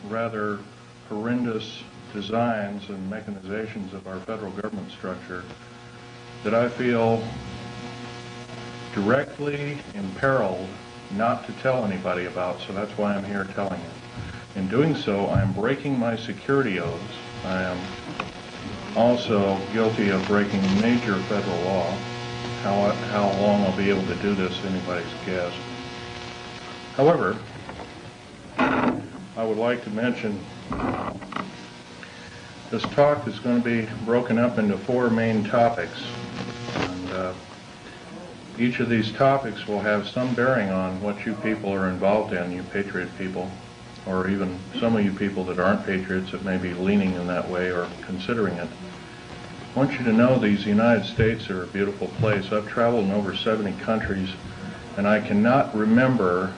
Rather horrendous designs and mechanizations of our federal government structure that I feel directly imperiled not to tell anybody about, so that's why I'm here telling it. In doing so, I am breaking my security oaths. I am also guilty of breaking major federal law. How long I'll be able to do this, anybody's guess. However, I would like to mention this talk is going to be broken up into 4 main topics. And each of these topics will have some bearing on what you people are involved in, you patriot people, or even some of you people that aren't patriots that may be leaning in that way or considering it. I want you to know these United States are a beautiful place. I've traveled in over 70 countries, and I cannot remember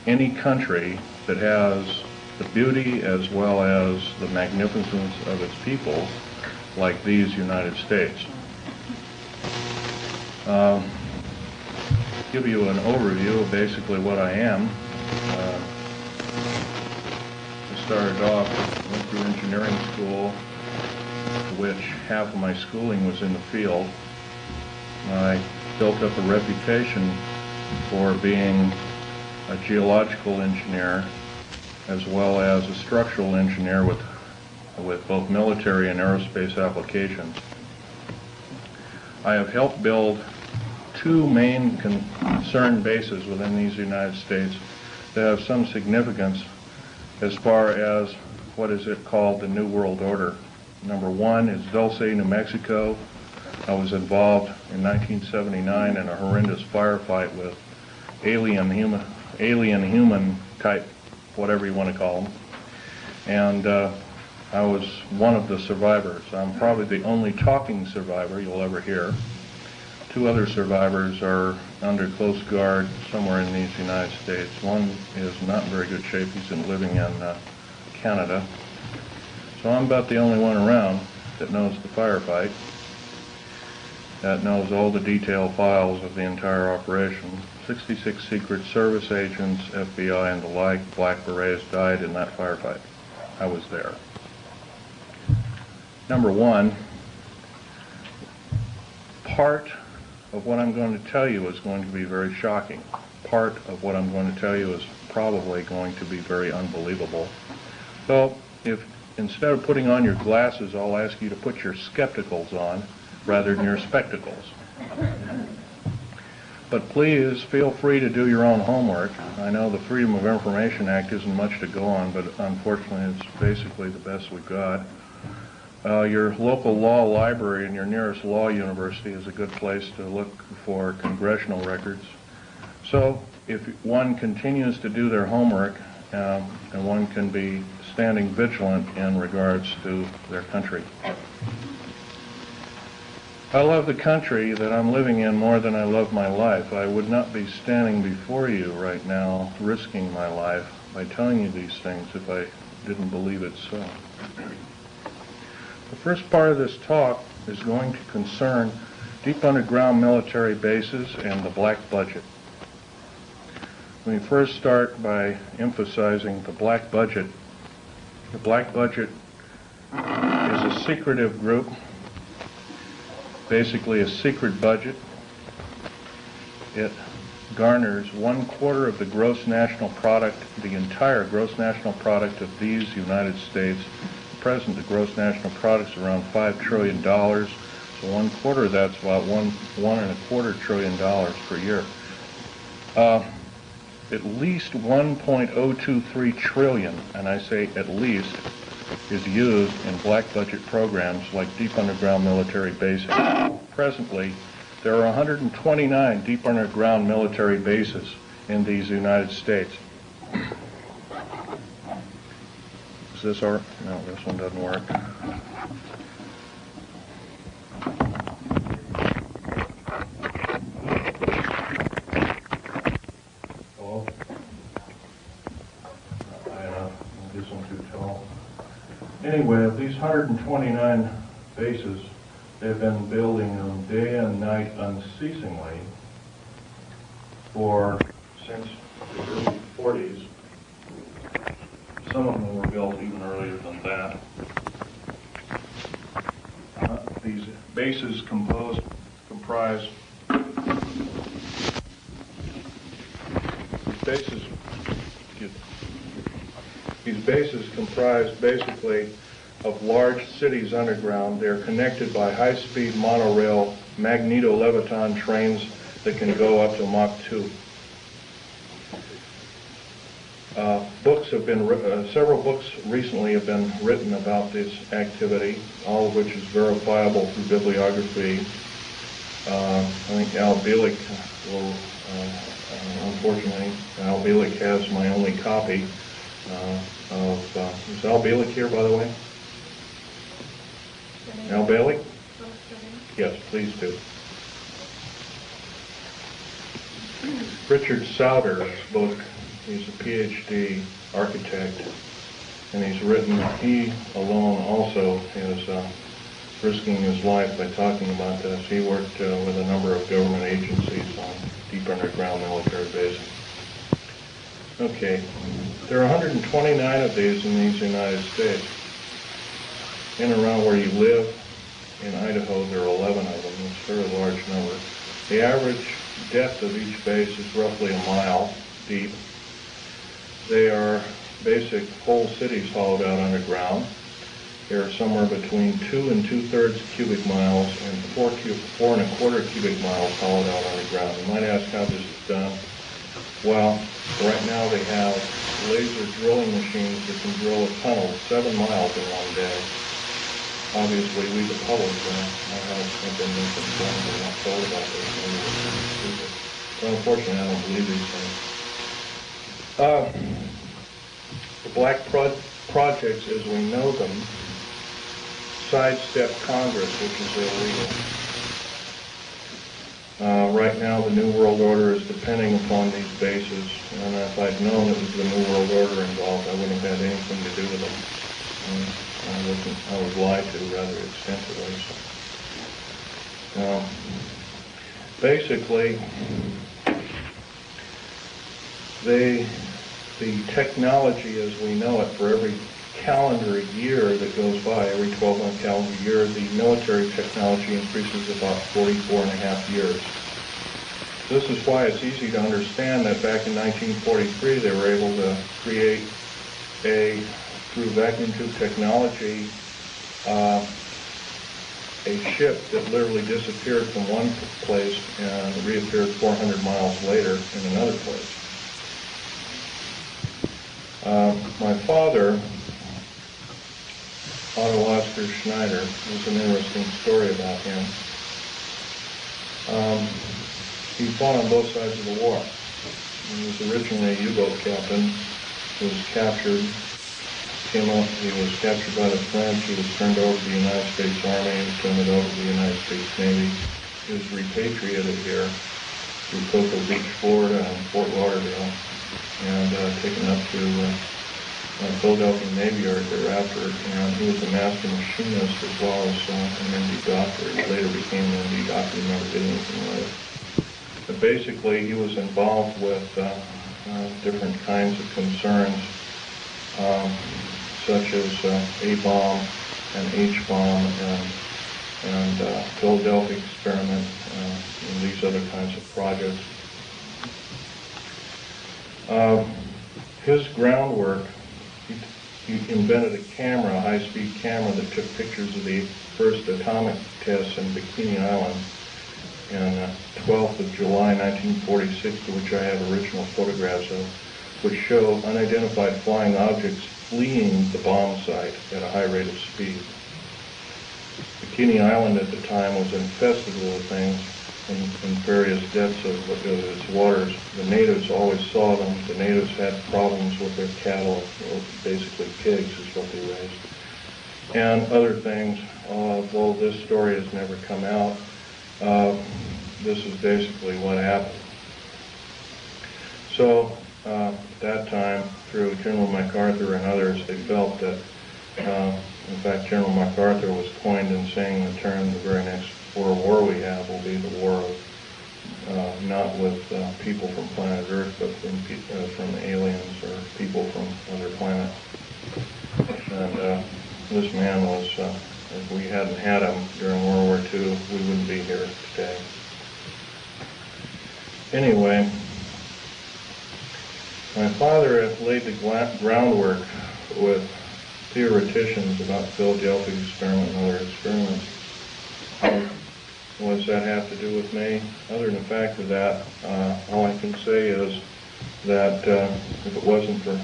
any country that has the beauty as well as the magnificence of its people like these United States. Give you an overview of basically what I am. I started off, went through engineering school, which half of my schooling was in the field. I built up a reputation for being a geological engineer as well as a structural engineer with both military and aerospace applications. I have helped build 2 main concern bases within these United States that have some significance as far as what is it called the New World Order. Number 1 is Dulce, New Mexico. I was involved in 1979 in a horrendous firefight with alien human type, whatever you want to call them. And I was one of the survivors. I'm probably the only talking survivor you'll ever hear. 2 other survivors are under close guard somewhere in these United States. One is not in very good shape. He's living in Canada. So I'm about the only one around that knows the firefight, that knows all the detailed files of the entire operation. 66 Secret Service agents, FBI and the like, Black Berets died in that firefight. I was there. Number 1, part of what I'm going to tell you is going to be very shocking. Part of what I'm going to tell you is probably going to be very unbelievable. So if instead of putting on your glasses, I'll ask you to put your skepticals on rather than your spectacles. But please feel free to do your own homework. I know the Freedom of Information Act isn't much to go on, but unfortunately it's basically the best we've got. Your local law library and your nearest law university is a good place to look for congressional records. So if one continues to do their homework, and one can be standing vigilant in regards to their country. I love the country that I'm living in more than I love my life. I would not be standing before you right now risking my life by telling you these things if I didn't believe it so. The first part of this talk is going to concern deep underground military bases and the black budget. Let me first start by emphasizing the black budget. The black budget is a secretive group, basically a secret budget. It garners 1/4 of the gross national product, the entire gross national product of these United States. At present, the gross national product is around $5 trillion, so 1/4 of that's about $1.25 trillion per year. At least 1.023 trillion, and I say at least, is used in black budget programs like deep underground military bases. Presently, there are 129 deep underground military bases in these United States. Is this our? No, this one doesn't work. Hello? Not high enough. This one's too tall. Anyway, of these 129 bases, They've been building them day and night unceasingly since the early 40s. Some of them were built even earlier than that. These bases comprise basically of large cities underground. They're connected by high-speed monorail magneto-leviton trains that can go up to Mach 2. Several books recently have been written about this activity, all of which is verifiable through bibliography. I think Al Bielek will, unfortunately, Al Bielek has my only copy is Al Bielek here, by the way? Al Bielek? Yes, please do. Richard Sauder's book, he's a PhD architect, and he alone also is risking his life by talking about this. He worked with a number of government agencies on deep underground military bases. Okay, there are 129 of these in these United States. In and around where you live, in Idaho, there are 11 of them. It's a very large number. The average depth of each base is roughly a mile deep. They are basic whole cities hollowed out underground. They are somewhere between 2 2/3 cubic miles and 4 1/4 cubic miles hollowed out underground. You might ask how this is done. Well, right now they have laser drilling machines that can drill a tunnel 7 miles in one day. Obviously, we the public have been misinformed. We're not told about this. But unfortunately, I don't believe these things. The black projects, as we know them, sidestep Congress, which is illegal. Right now, the New World Order is depending upon these bases, and if I'd known it was the New World Order involved, I wouldn't have had anything to do with them. I was lied to rather extensively. So, basically, the technology as we know it for every calendar year that goes by, every 12-month calendar year, the military technology increases about 44.5 years. This is why it's easy to understand that back in 1943 they were able to create through vacuum tube technology, a ship that literally disappeared from one place and reappeared 400 miles later in another place. My father, Otto Oscar Schneider, there's an interesting story about him. He fought on both sides of the war. He was originally a U-boat captain. He was captured. He was captured by the French. He was turned over to the United States Army. He was turned over to the United States Navy. He was repatriated here to Cocoa Beach, Florida, and Fort Lauderdale, and taken up to Philadelphia Navy Yard thereafter. And he was a master machinist as well as an MD doctor. He later became an MD doctor and never did anything with it. But basically, he was involved with different kinds of concerns, such as A-bomb and H-bomb and Philadelphia experiment and these other kinds of projects. His groundwork, he invented a camera, a high-speed camera that took pictures of the first atomic tests in Bikini Island on 12th of July 1946, to which I have original photographs of, which show unidentified flying objects fleeing the bomb site at a high rate of speed. Bikini Island at the time was infested with things in various depths of its waters. The natives always saw them. The natives had problems with their cattle, or basically pigs is what they raised, and other things. Though this story has never come out, this is basically what happened. So at that time, through General MacArthur and others, they felt that In fact, General MacArthur was coined in saying the term, the very next war we have will be the war of, not with people from planet Earth, but from aliens or people from other planets. And this man was, if we hadn't had him during World War II, we wouldn't be here today. Anyway, my father had laid the groundwork with theoreticians about the Philadelphia experiment and other experiments. What does that have to do with me? Other than the fact of that, all I can say is that if it wasn't for,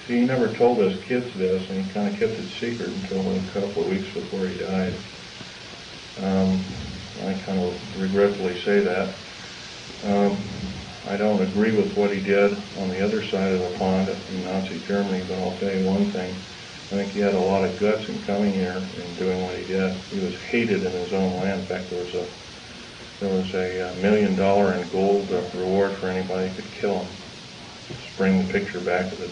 see, he never told us kids this, and he kind of kept it secret until a couple of weeks before he died. I kind of regretfully say that. I don't agree with what he did on the other side of the pond in Nazi Germany, but I'll tell you one thing. I think he had a lot of guts in coming here and doing what he did. He was hated in his own land. In fact, there was a $1 million in gold reward for anybody who could kill him. Just bring the picture back of the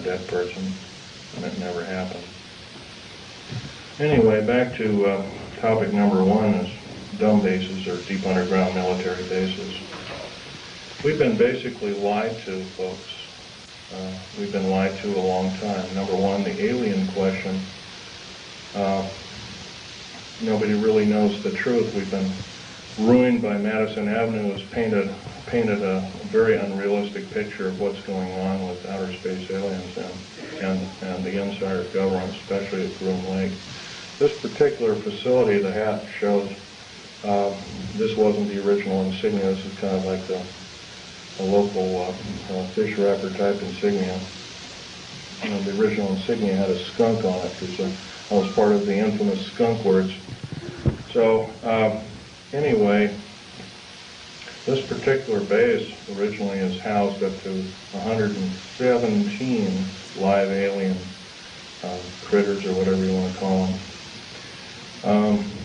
dead person, and it never happened. Anyway, back to topic number one is d.u.m.b. bases, or deep underground military bases. We've been basically lied to, folks. We've been lied to a long time. Number one, the alien question. Nobody really knows the truth. We've been ruined by Madison Avenue, has painted a very unrealistic picture of what's going on with outer space aliens and the inside of government, especially at Groom Lake. This particular facility, the hat shows, this wasn't the original insignia. This is kind of like a local fish wrapper type insignia. The original insignia had a skunk on it because I was part of the infamous skunk words. So anyway, this particular base originally is housed up to 117 live alien critters, or whatever you want to call them.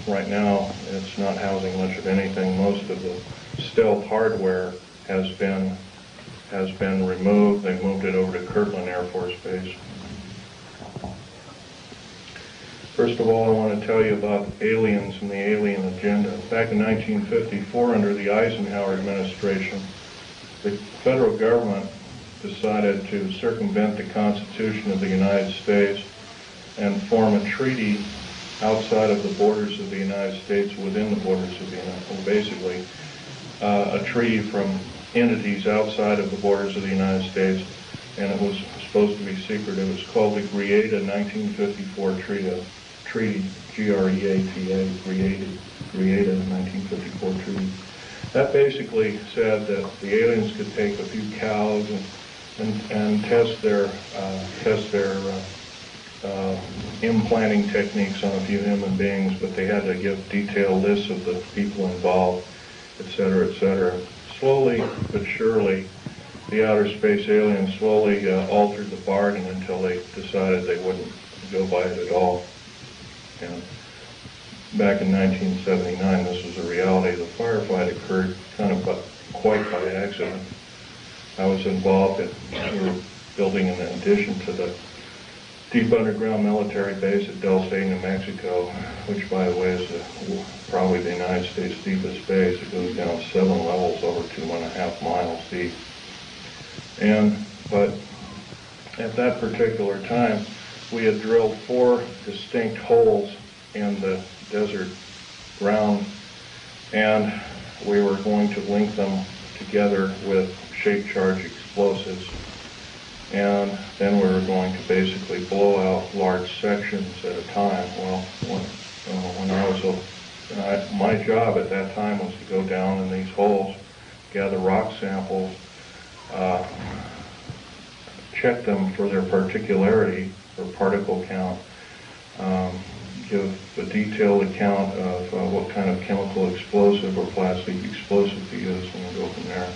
Right now, it's not housing much of anything. Most of the stealth hardware has been removed. They moved it over to Kirtland Air Force Base. First of all, I want to tell you about aliens and the alien agenda. Back in 1954, under the Eisenhower administration, the federal government decided to circumvent the Constitution of the United States and form a treaty outside of the borders of the United States, within the borders of the United States, basically a treaty from entities outside of the borders of the United States, and it was supposed to be secret. It was called the Greada 1954 Treaty, G-R-E-A-T-A, Greada 1954 Treaty. That basically said that the aliens could take a few cows and test their implanting techniques on a few human beings, but they had to give detailed lists of the people involved, etc., etc. Slowly but surely, the outer space aliens slowly altered the bargain until they decided they wouldn't go by it at all. And back in 1979, this was a reality. The firefight occurred kind of quite by accident. I was involved in, we were building an addition to the deep underground military base at Dulce, New Mexico, which, by the way, is probably the United States deepest base. It goes down 7 levels over 2.5 miles deep. But at that particular time, we had drilled 4 distinct holes in the desert ground, and we were going to link them together with shape charge explosives. And then we were going to basically blow out large sections at a time. Well, when I was my job at that time was to go down in these holes, gather rock samples, check them for their particularity or particle count, give a detailed account of what kind of chemical explosive or plastic explosive to use, and we'll go from there.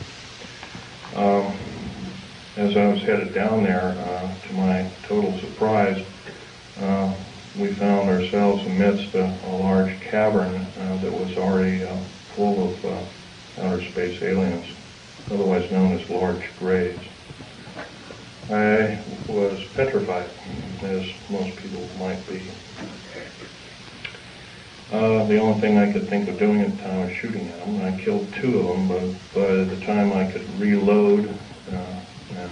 As I was headed down there, to my total surprise, we found ourselves amidst a large cavern that was already full of outer space aliens, otherwise known as large graves. I was petrified. as most people might be. The only thing I could think of doing at the time was shooting at them. I killed 2 of them, but by the time I could reload and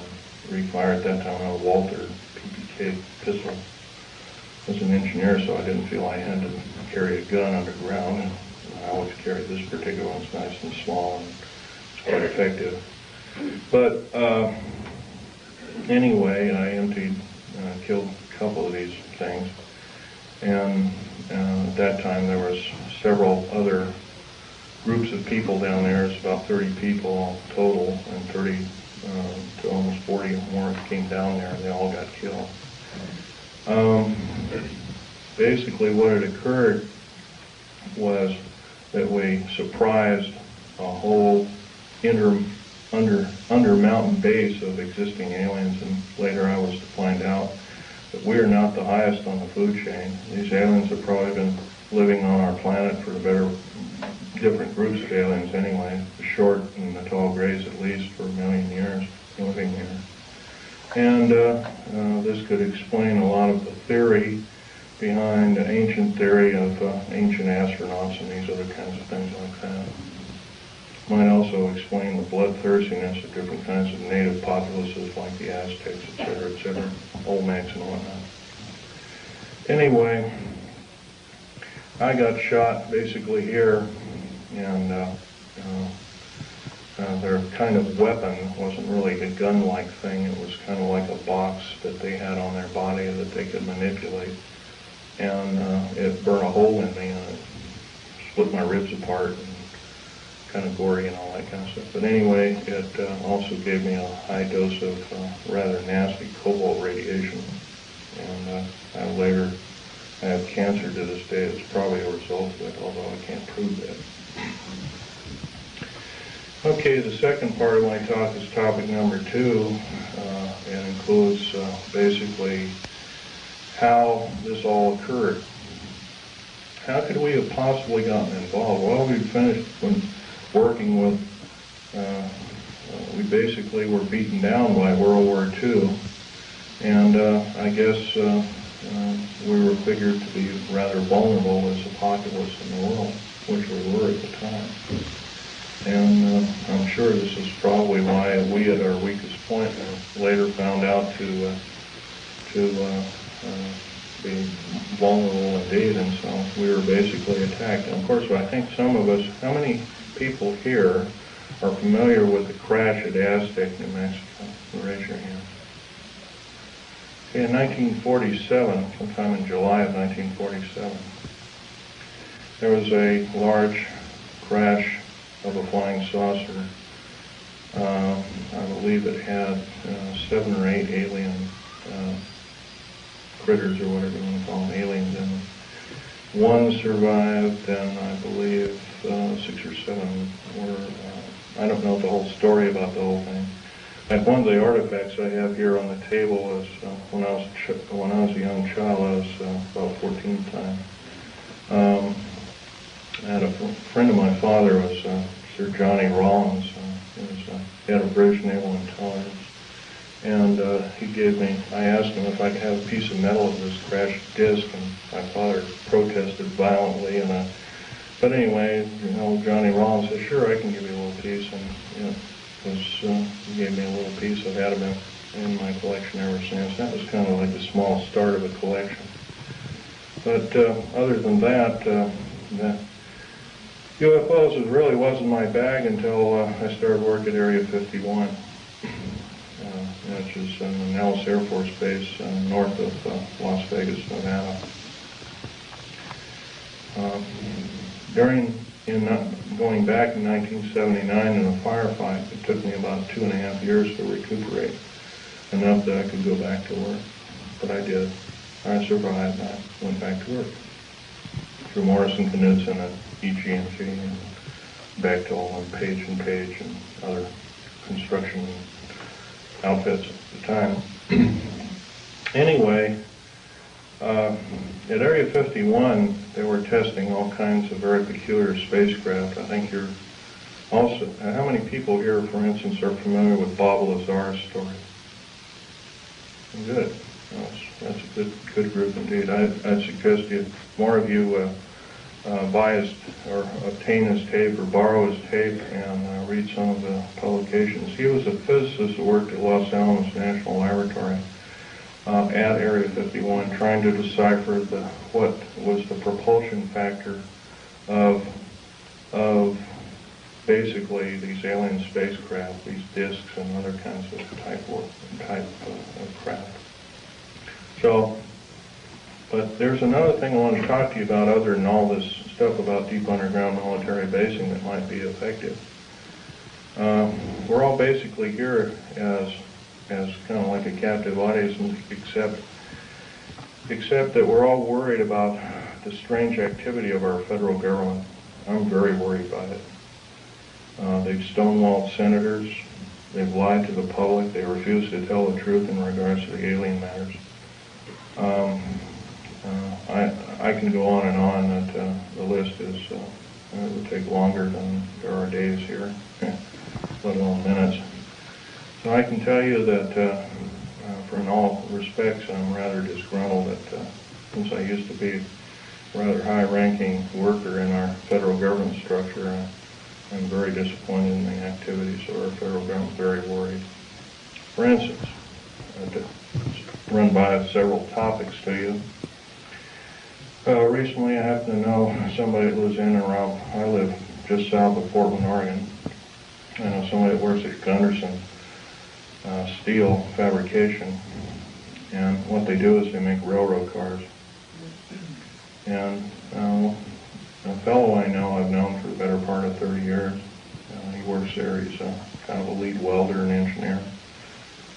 refire at that time, I had a Walter PPK pistol. I was an engineer, so I didn't feel I had to carry a gun underground. And I always carried this particular one. It's nice and small, and it's quite effective. But anyway, I killed a couple of these things, and at that time there was several other groups of people down there. It's about 30 people total, and 30 to almost 40 more came down there, and they all got killed. Basically what had occurred was that we surprised a whole under mountain base of existing aliens, and later I was to find out that we are not the highest on the food chain. These aliens have probably been living on our planet for different groups of aliens anyway, the short and the tall grays at least, for 1 million years living here. And this could explain a lot of the theory behind the ancient theory of ancient astronauts and these other kinds of things like that. Might also explain the bloodthirstiness of different kinds of native populaces like the Aztecs, etc., Olmecs and whatnot. Anyway, I got shot basically here, and their kind of weapon wasn't really a gun-like thing. It was kind of like a box that they had on their body that they could manipulate. And it burned a hole in me, and it split my ribs apart, and kind of gory and all that kind of stuff. But anyway, it also gave me a high dose of rather nasty cobalt radiation. And I have cancer to this day. It's probably a result of it, although I can't prove that. Okay, the second part of my talk is topic number 2. It includes basically how this all occurred. How could we have possibly gotten involved? Well, we finished working with, we basically were beaten down by World War II, and I guess we were figured to be rather vulnerable as a populace in the world, which we were at the time. And I'm sure this is probably why we at our weakest point later found out to be vulnerable indeed, and so we were basically attacked. And of course, I think some of us, how many people here are familiar with the crash at Aztec, New Mexico? Raise your hand. Okay, in 1947, sometime in July of 1947, there was a large crash of a flying saucer. I believe it had 7 or 8 alien critters, or whatever you want to call them, aliens in them. 1 survived, and I believe 6 or 7 were, I don't know the whole story about the whole thing. Like one of the artifacts I have here on the table was when I was a young child. I was about 14 at the time. I had a friend of my father was Sir Johnny Rawlins. He had a British Naval Intelligence. And he gave me, I asked him if I could have a piece of metal of this crashed disc, and my father protested violently. But anyway, Johnny Rollins said, sure, I can give you a little piece. And he gave me a little piece. I've had them in my collection ever since. That was kind of like the small start of a collection. But other than that, the UFOs really wasn't my bag until I started work at Area 51. Which is in the Nellis Air Force Base north of Las Vegas, Nevada. Going back in 1979 in a firefight, it took me about 2.5 years to recuperate, enough that I could go back to work. But I did. I survived. I went back to work through Morrison Knudsen at EG&G and Bechtel and Page and Page and other construction outfits at the time. Anyway, at Area 51, they were testing all kinds of very peculiar spacecraft. I think you're also, how many people here, for instance, are familiar with Bob Lazar's story? Good. That's a good group indeed. I'd suggest more of you buy his, or obtain his tape or borrow his tape and read some of the publications. He was a physicist that worked at Los Alamos National Laboratory at Area 51, trying to decipher what was the propulsion factor of basically these alien spacecraft, these discs and other kinds of type of craft. So, but there's another thing I want to talk to you about other than all this stuff about deep underground military basing that might be effective. We're all basically here as kind of like a captive audience, except that we're all worried about the strange activity of our federal government. I'm very worried about it. They've stonewalled senators. They've lied to the public. They refuse to tell the truth in regards to the alien matters. I can go on and on. That the list is it would take longer than there are days here, let alone minutes. So I can tell you that, for in all respects, I'm rather disgruntled that since I used to be a rather high-ranking worker in our federal government structure, I'm very disappointed in the activities of our federal government, very worried. For instance, to run by several topics to you. Recently I happen to know somebody that lives in and around, I live just south of Portland, Oregon. I know somebody that works at Gunderson Steel Fabrication, and what they do is they make railroad cars. And a fellow I know, I've known for the better part of 30 years. He works there. He's kind of a lead welder and engineer.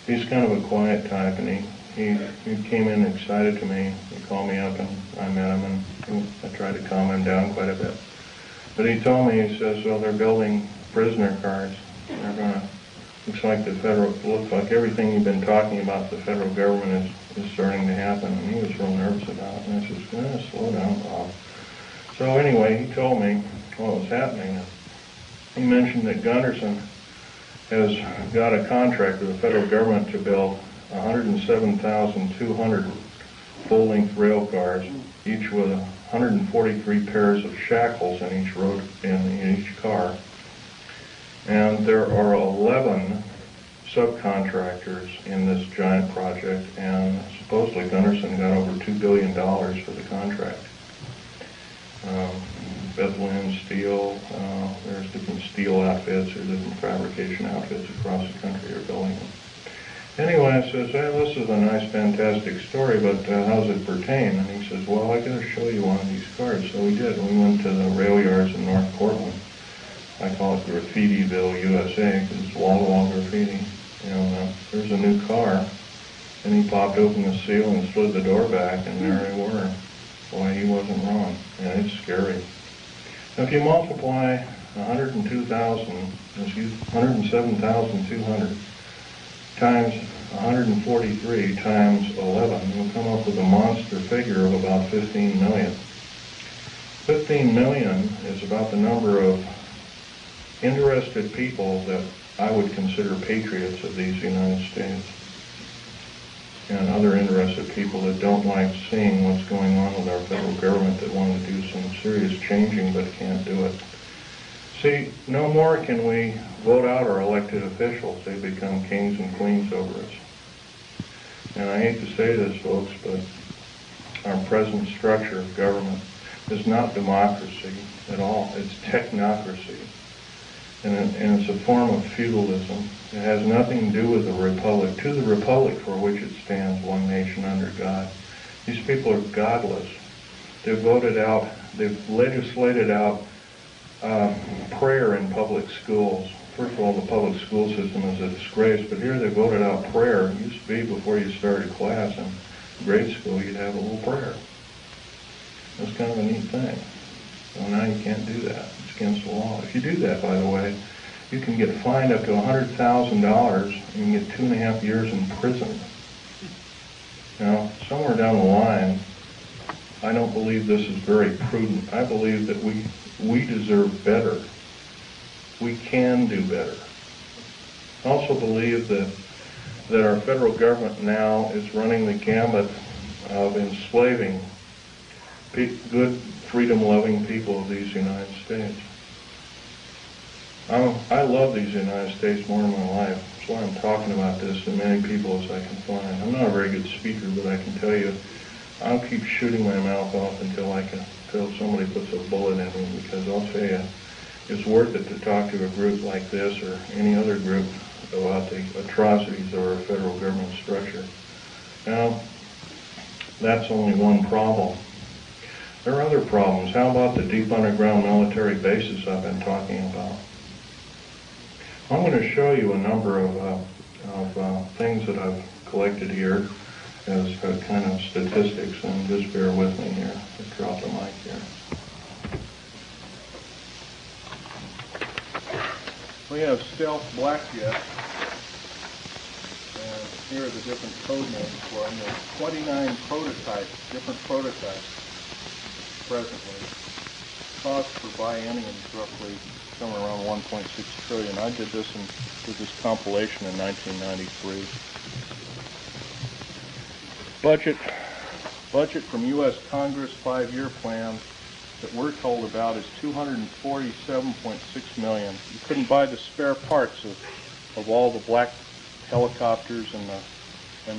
He's kind of a quiet type, and he came in excited to me. He called me up, and I met him, and I tried to calm him down quite a bit. But he told me, he says, well, they're building prisoner cars. They're going to, looks like everything you've been talking about, the federal government is starting to happen. And he was real nervous about it. And I said, slow down, Bob. So anyway, he told me what was happening. He mentioned that Gunderson has got a contract with the federal government to build 107,200 full-length rail cars, each with 143 pairs of shackles in each car. And there are 11 subcontractors in this giant project, and supposedly Gunderson got over $2 billion for the contract. Bethlehem Steel, there's different steel outfits or different fabrication outfits across the country are building them. Anyway, I says, hey, this is a nice, fantastic story, but how does it pertain? And he says, well, I got to show you one of these cars. So we did. We went to the rail yards in North Portland. I call it Graffitiville, USA, because it's wall-to-wall graffiti. And there's a new car, and he popped open the seal and slid the door back, and there they were. Boy, he wasn't wrong. And it's scary. Now, if you multiply 107,200 times 143 times 11, you'll come up with a monster figure of about 15 million. 15 million is about the number of interested people that I would consider patriots of these United States, and other interested people that don't like seeing what's going on with our federal government, that want to do some serious changing but can't do it. See, no more can we vote out our elected officials. They become kings and queens over us. And I hate to say this, folks, but our present structure of government is not democracy at all. It's technocracy. And it's a form of feudalism. It has nothing to do with the republic. To the republic for which it stands, one nation under God. These people are godless. They've voted out, they've legislated out prayer in public schools. First of all, the public school system is a disgrace, but here they voted out prayer. It used to be before you started class in grade school, you'd have a little prayer. That's kind of a neat thing. So now you can't do that. It's against the law. If you do that, by the way, you can get fined up to $100,000 and you can get 2.5 years in prison. Now, somewhere down the line, I don't believe this is very prudent. I believe that we deserve better. We can do better. I also believe that our federal government now is running the gamut of enslaving good, freedom-loving people of these United States. I love these United States more in my life. That's why I'm talking about this to many people as I can find. I'm not a very good speaker, but I can tell you, I'll keep shooting my mouth off until somebody puts a bullet in me, because I'll tell you, it's worth it to talk to a group like this or any other group about the atrocities of our federal government structure. Now, that's only one problem. There are other problems. How about the deep underground military bases I've been talking about? I'm going to show you a number of things that I've collected here as kind of statistics, and just bear with me here. I'll drop the mic here. We have stealth black jets, and here are the different code names for them. There's 29 prototypes, different prototypes presently. Cost per biennium is roughly somewhere around 1.6 trillion. I did this compilation in 1993. Budget from U.S. Congress 5-year plan that we're told about is $247.6 million. You couldn't buy the spare parts of all the black helicopters and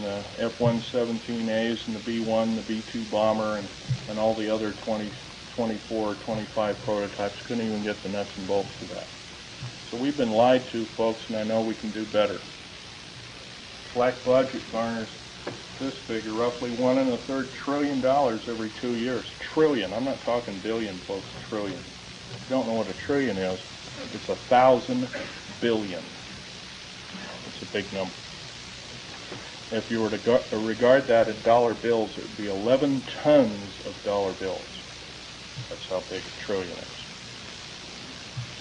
the F-117As and the B-1, the B-2 bomber, and all the other 24, 25 prototypes. Couldn't even get the nuts and bolts for that. So we've been lied to, folks, and I know we can do better. Black budget garners this figure, roughly $1.25 trillion every 2 years. Trillion. I'm not talking billion, folks. Trillion. If you don't know what a trillion is, it's 1,000 billion. It's a big number. If you were to regard that in dollar bills, it would be 11 tons of dollar bills. That's how big a trillion is.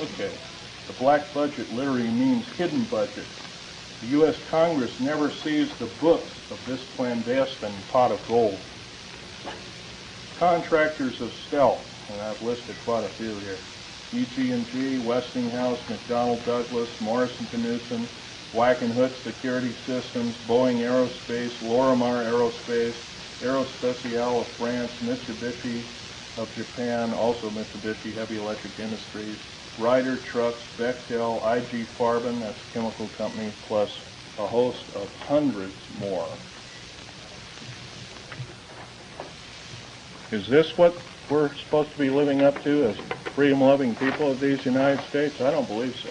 Okay. The black budget literally means hidden budget. The U.S. Congress never sees the books of this clandestine pot of gold. Contractors of stealth, and I've listed quite a few here. EG&G, Westinghouse, McDonnell Douglas, Morrison Knudsen, Wackenhut Security Systems, Boeing Aerospace, Lorimar Aerospace, Aerospatiale of France, Mitsubishi of Japan, also Mitsubishi Heavy Electric Industries, Ryder Trucks, Bechtel, IG Farben, that's a chemical company, plus a host of hundreds more. Is this what we're supposed to be living up to as freedom-loving people of these United States? I don't believe so.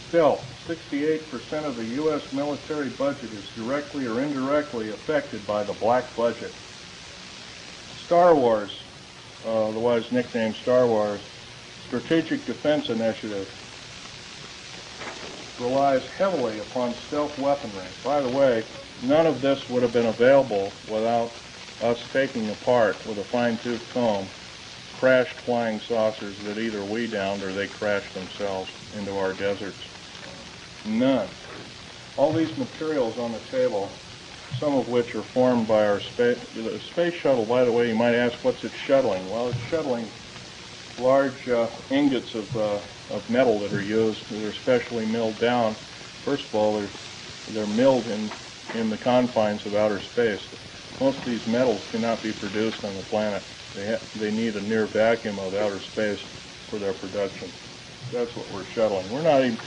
Still, 68% of the U.S. military budget is directly or indirectly affected by the black budget. Star Wars, otherwise nicknamed Star Wars, Strategic Defense Initiative, relies heavily upon stealth weaponry. By the way, none of this would have been available without us taking apart with a fine-tooth comb crashed flying saucers that either we downed or they crashed themselves into our deserts. None. All these materials on the table, some of which are formed by our space shuttle. By the way, you might ask, what's it shuttling? Well, it's shuttling large ingots of metal that are used, that are specially milled down. First of all, they're milled in the confines of outer space. Most of these metals cannot be produced on the planet. They need a near vacuum of outer space for their production. That's what we're shuttling. We're not even,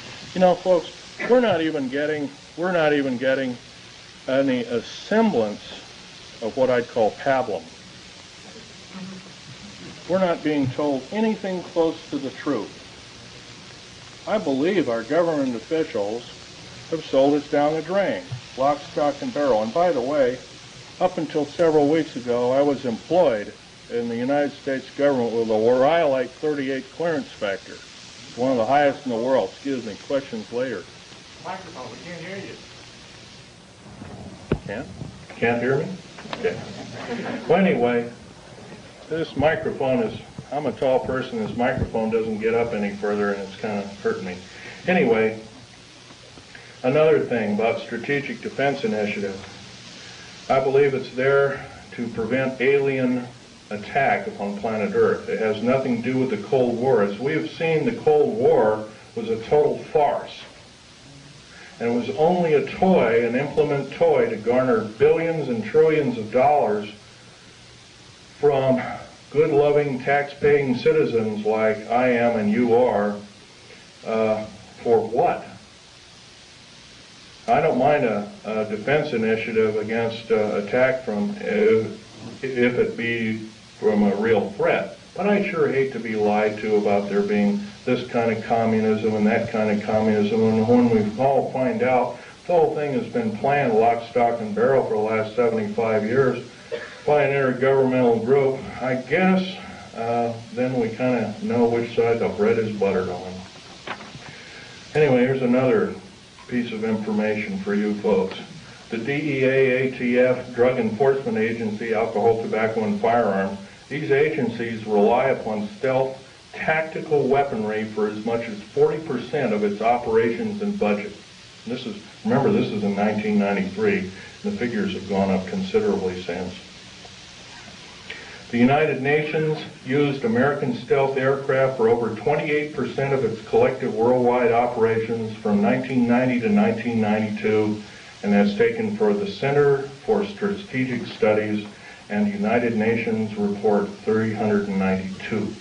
folks, we're not even getting a semblance of what I'd call pablum. We're not being told anything close to the truth. I believe our government officials have sold us down the drain, lock, stock, and barrel. And by the way, up until several weeks ago, I was employed in the United States government with a r.i.p 38 clearance factor. It's one of the highest in the world. Excuse me, questions later. Microphone, we can't hear you. Can't hear me? Okay. Well, anyway, this microphone is, I'm a tall person, this microphone doesn't get up any further and it's kind of hurting me. Anyway, another thing about Strategic Defense Initiative. I believe it's there to prevent alien attack upon planet Earth. It has nothing to do with the Cold War. As we have seen, the Cold War was a total farce. And it was only a toy, an implement toy, to garner billions and trillions of dollars from good, loving, tax-paying citizens like I am and you are. For what? I don't mind a defense initiative against attack from, if it be from a real threat. But I sure hate to be lied to about there being this kind of communism and that kind of communism. And when we all find out the whole thing has been planned lock, stock, and barrel for the last 75 years by an intergovernmental group, I guess then we kind of know which side the bread is buttered on. Anyway, here's another piece of information for you folks. The DEA, ATF, Drug Enforcement Agency, Alcohol, Tobacco, and Firearms, these agencies rely upon stealth tactical weaponry for as much as 40% of its operations and budget. And this is, remember, this is in 1993. The figures have gone up considerably since. The United Nations used American stealth aircraft for over 28% of its collective worldwide operations from 1990 to 1992, and that's taken for the Center for Strategic Studies and United Nations Report 392.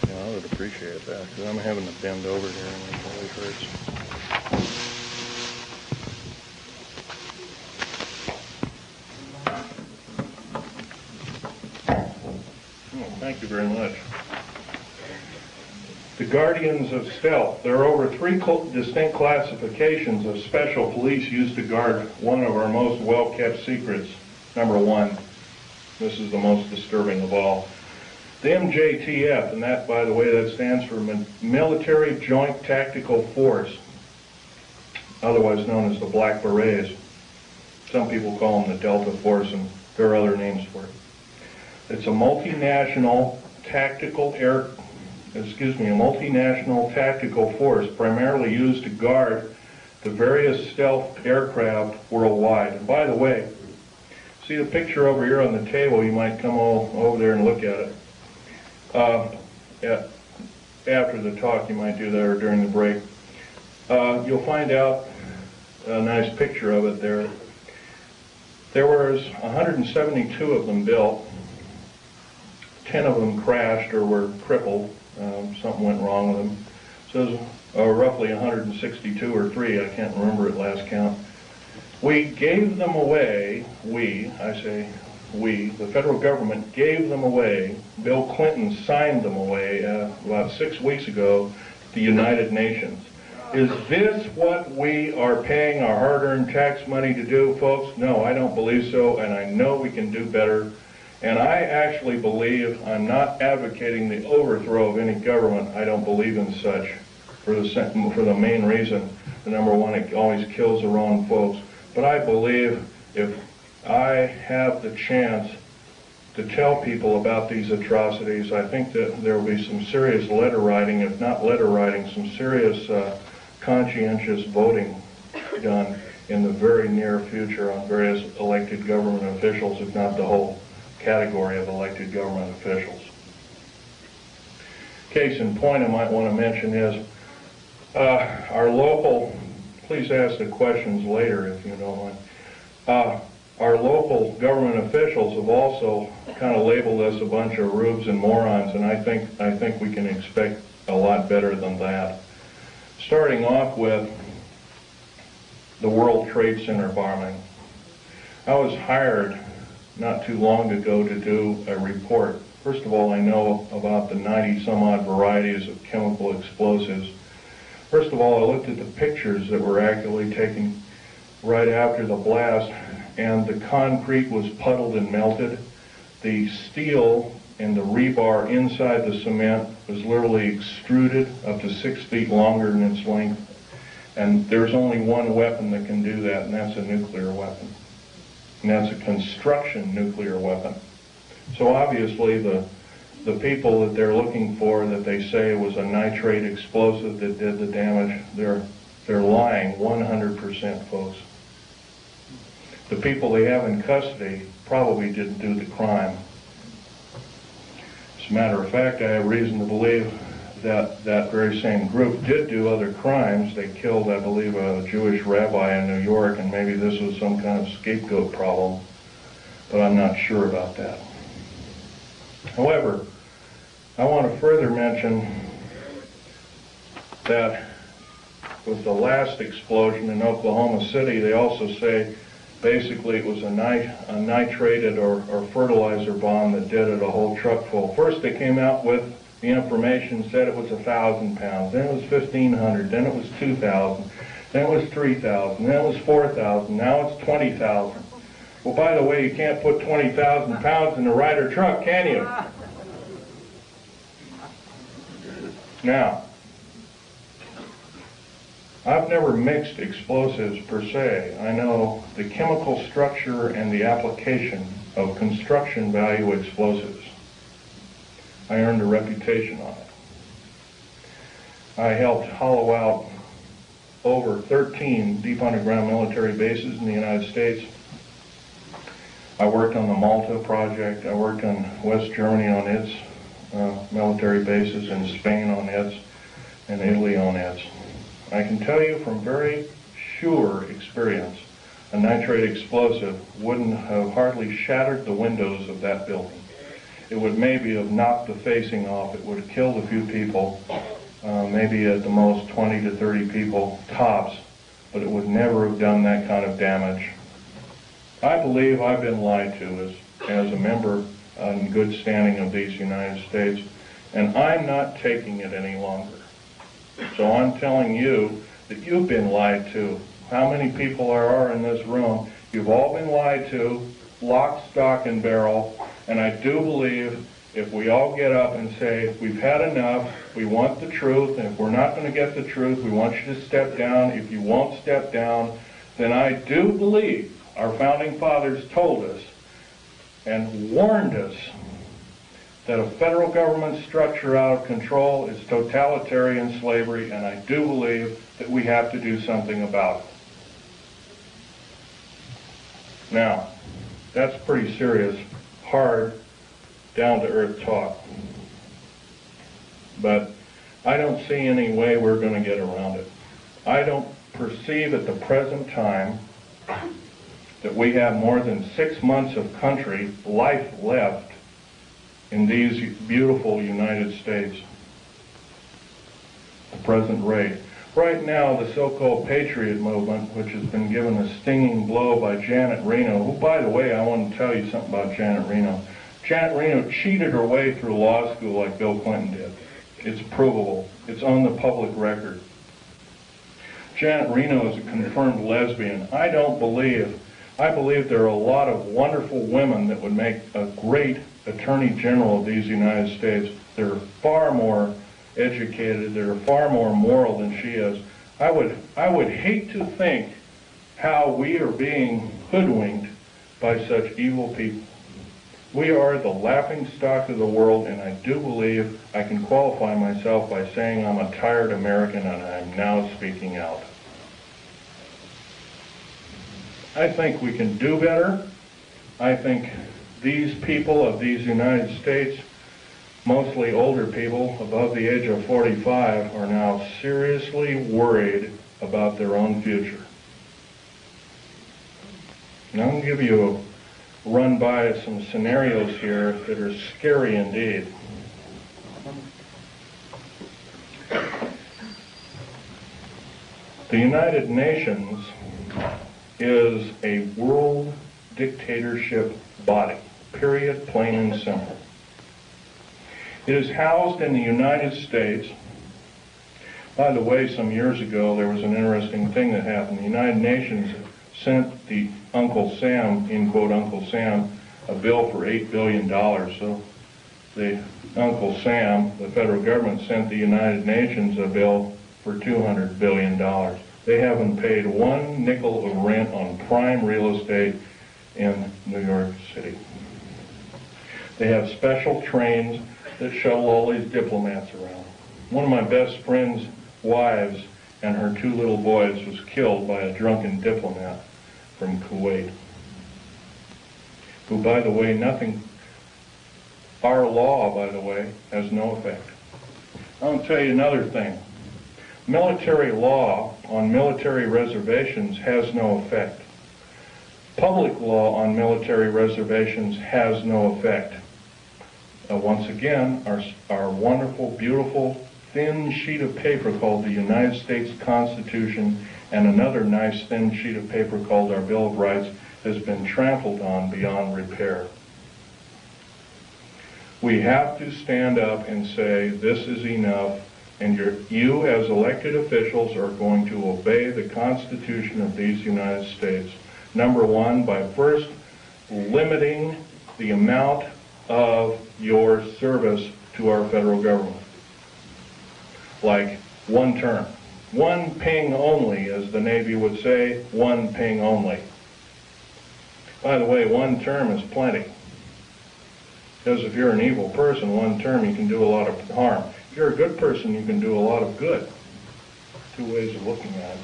Yeah, I would appreciate that, because I'm having to bend over here and it really hurts. Oh, thank you very much. The Guardians of Stealth. There are over 3 distinct classifications of special police used to guard one of our most well-kept secrets. Number 1, this is the most disturbing of all. The MJTF, and that, by the way, that stands for Military Joint Tactical Force, otherwise known as the Black Berets. Some people call them the Delta Force, and there are other names for it. It's a multinational tactical force primarily used to guard the various stealth aircraft worldwide. And by the way, see the picture over here on the table? You might come over there and look at it. After the talk, you might do that, or during the break. You'll find out a nice picture of it there. There was 172 of them built. 10 of them crashed or were crippled. Something went wrong with them. So it was roughly 162 or 3. I can't remember at last count. We gave them away. The federal government gave them away. Bill Clinton signed them away about 6 weeks ago to the United Nations. Is this what we are paying our hard-earned tax money to do, folks? No, I don't believe so, and I know we can do better. And I actually believe, I'm not advocating the overthrow of any government. I don't believe in such for the main reason. Number 1, it always kills the wrong folks. But I believe if I have the chance to tell people about these atrocities, I think that there will be some serious letter writing, if not letter writing, some serious conscientious voting done in the very near future on various elected government officials, if not the whole category of elected government officials. Case in point I might want to mention is our local, please ask the questions later if you don't mind. Our local government officials have also kind of labeled us a bunch of rubes and morons, and I think we can expect a lot better than that. Starting off with the World Trade Center bombing. I was hired not too long ago to do a report. First of all, I know about the 90-some-odd varieties of chemical explosives. First of all, I looked at the pictures that were actually taken right after the blast, and the concrete was puddled and melted. The steel and the rebar inside the cement was literally extruded up to 6 feet longer in its length. And there's only one weapon that can do that, and that's a nuclear weapon. And that's a construction nuclear weapon. So obviously the people that they're looking for, that they say was a nitrate explosive that did the damage, they're lying 100%, folks. the people they have in custody probably didn't do the crime. As a matter of fact, I have reason to believe that that very same group did do other crimes. They killed, I believe, a Jewish rabbi in New York, and maybe this was some kind of scapegoat problem, but I'm not sure about that. However, I want to further mention that with the last explosion in Oklahoma City, they also say basically it was a nitrated or fertilizer bomb that did it, a whole truck full. First they came out with the information, said it was 1,000 pounds, then it was 1,500, then it was 2,000, then it was 3,000, then it was 4,000, now it's 20,000. Well, by the way, you can't put 20,000 pounds in a Ryder truck, can you? Now, I've never mixed explosives per se. I know the chemical structure and the application of construction value explosives. I earned a reputation on it. I helped hollow out over 13 deep underground military bases in the United States. I worked on the Malta project. I worked on West Germany on its military bases, and Spain on its, and Italy on its. I can tell you from very sure experience, a nitrate explosive wouldn't have hardly shattered the windows of that building. It would maybe have knocked the facing off. It would have killed a few people, maybe at the most 20 to 30 people tops, but it would never have done that kind of damage. I believe I've been lied to as a member in good standing of these United States, and I'm not taking it any longer. So I'm telling you that you've been lied to. How many people are in this room? You've all been lied to, lock, stock, and barrel, and I do believe if we all get up and say, we've had enough, we want the truth, and if we're not going to get the truth, we want you to step down. If you won't step down, then I do believe our founding fathers told us and warned us that a federal government structure out of control is totalitarian slavery, and I do believe that we have to do something about it. Now, that's pretty serious, hard, down-to-earth talk. But I don't see any way we're going to get around it. I don't perceive at the present time that we have more than 6 months of country life left in these beautiful United States. The present rate. Right now, the so-called Patriot movement, which has been given a stinging blow by Janet Reno, who, by the way, I want to tell you something about Janet Reno. Janet Reno cheated her way through law school like Bill Clinton did. It's provable. It's on the public record. Janet Reno is a confirmed lesbian. I believe there are a lot of wonderful women that would make a great Attorney General of these United States. They're far more educated, they're far more moral than she is. I would hate to think how we are being hoodwinked by such evil people. We are the laughingstock of the world, and I do believe I can qualify myself by saying I'm a tired American, and I'm now speaking out. I think we can do better. I think these people of these United States, mostly older people above the age of 45, are now seriously worried about their own future. And I'm going to give you a run by some scenarios here that are scary indeed. The United Nations is a world dictatorship body, period, plain and simple. It is housed in the United States. By the way, some years ago there was an interesting thing that happened. The United Nations sent the Uncle Sam, in quote Uncle Sam, a bill for $8 billion. So the Uncle Sam, the federal government, sent the United Nations a bill for $200 billion. They haven't paid one nickel of rent on prime real estate in New York City. They have special trains that shuttle all these diplomats around. One of my best friend's wives and her 2 little boys was killed by a drunken diplomat from Kuwait. who, by the way, our law, by the way, has no effect. I'll tell you another thing. Military law on military reservations has no effect. Public law on military reservations has no effect. Once again, our wonderful, beautiful, thin sheet of paper called the United States Constitution and another nice thin sheet of paper called our Bill of Rights has been trampled on beyond repair. We have to stand up and say, this is enough, and you as elected officials are going to obey the Constitution of these United States. Number one, by first limiting the amount of your service to our federal government. Like one term. One ping only, as the Navy would say, one ping only. By the way, one term is plenty. Because if you're an evil person, one term you can do a lot of harm. If you're a good person, you can do a lot of good. Two ways of looking at it.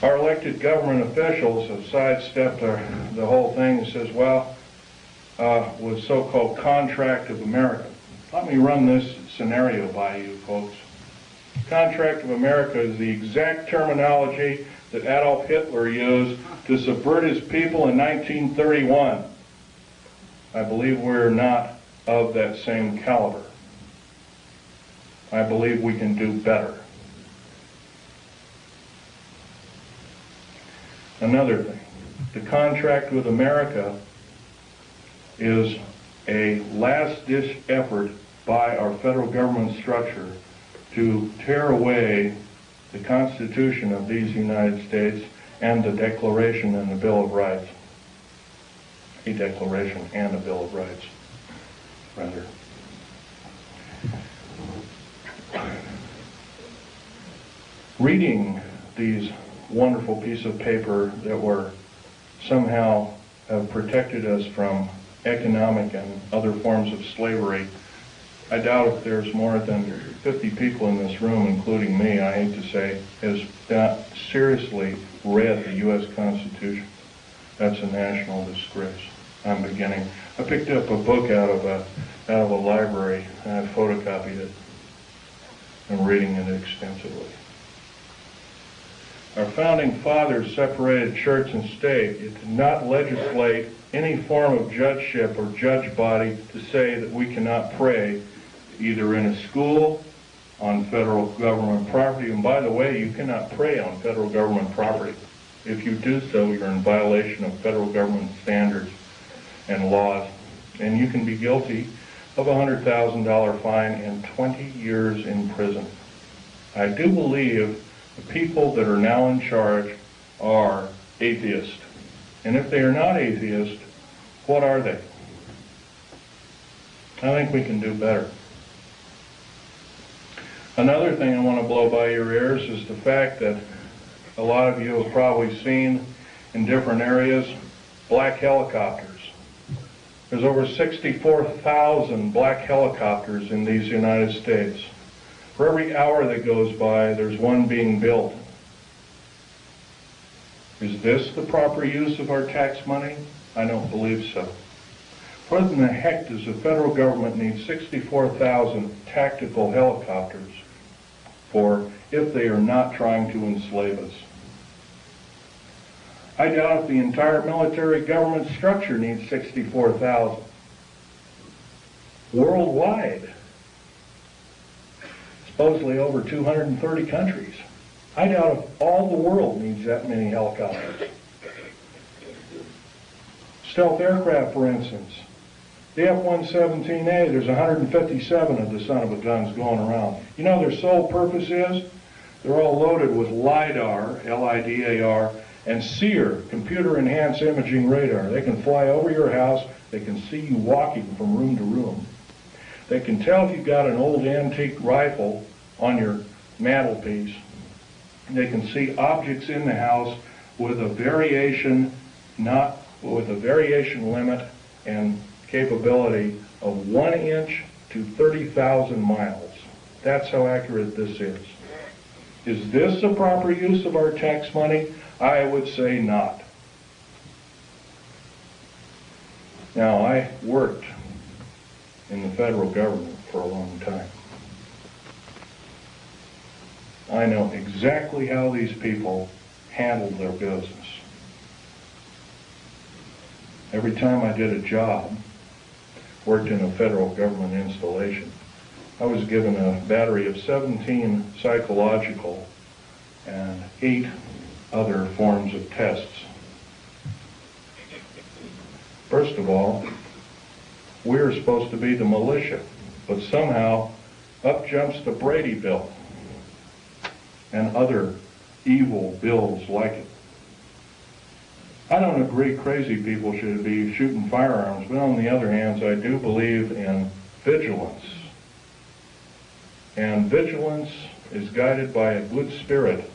Our elected government officials have sidestepped the whole thing and says, well, with so-called Contract of America. Let me run this scenario by you, folks. Contract of America is the exact terminology that Adolf Hitler used to subvert his people in 1931. I believe we're not of that same caliber. I believe we can do better. Another thing, the contract with America is a last-ditch effort by our federal government structure to tear away the Constitution of these United States and the Declaration and the Bill of Rights. A Declaration and a Bill of Rights, rather. Reading these wonderful piece of paper that were somehow have protected us from economic and other forms of slavery, I doubt if there's more than 50 people in this room, including me, I hate to say, has not seriously read the U.S. Constitution. That's a national disgrace. I'm beginning. I picked up a book out of a library and I photocopied it. I'm reading it extensively. Our founding fathers separated church and state. It did not legislate any form of judgeship or judge body to say that we cannot pray either in a school, on federal government property, and by the way, you cannot pray on federal government property. If you do so, you're in violation of federal government standards and laws, and you can be guilty of a $100,000 fine and 20 years in prison. I do believe the people that are now in charge are atheists. And if they are not atheists, what are they? I think we can do better. Another thing I want to blow by your ears is the fact that a lot of you have probably seen in different areas black helicopters. There's over 64,000 black helicopters in these United States. For every hour that goes by, there's one being built. Is this the proper use of our tax money? I don't believe so. What in the heck does the federal government need 64,000 tactical helicopters for if they are not trying to enslave us? I doubt if the entire military government structure needs 64,000. Worldwide, supposedly over 230 countries. I doubt if all the world needs that many helicopters. Stealth aircraft, for instance. The F-117A, there's 157 of the son of a guns going around. You know their sole purpose is? They're all loaded with LIDAR, L-I-D-A-R, and SEER, computer-enhanced imaging radar. They can fly over your house. They can see you walking from room to room. They can tell if you've got an old antique rifle on your mantelpiece. They can see objects in the house with a variation, limit and capability of 1 inch to 30,000 miles. That's how accurate this is. Is this the proper use of our tax money? I would say not. Now, I worked in the federal government for a long time. I know exactly how these people handled their business. Every time I did a job, worked in a federal government installation, I was given a battery of 17 psychological and 8 other forms of tests. First of all, we're supposed to be the militia, but somehow up jumps the Brady bill and other evil bills like it. I don't agree crazy people should be shooting firearms, but on the other hand, I do believe in vigilance. And vigilance is guided by a good spirit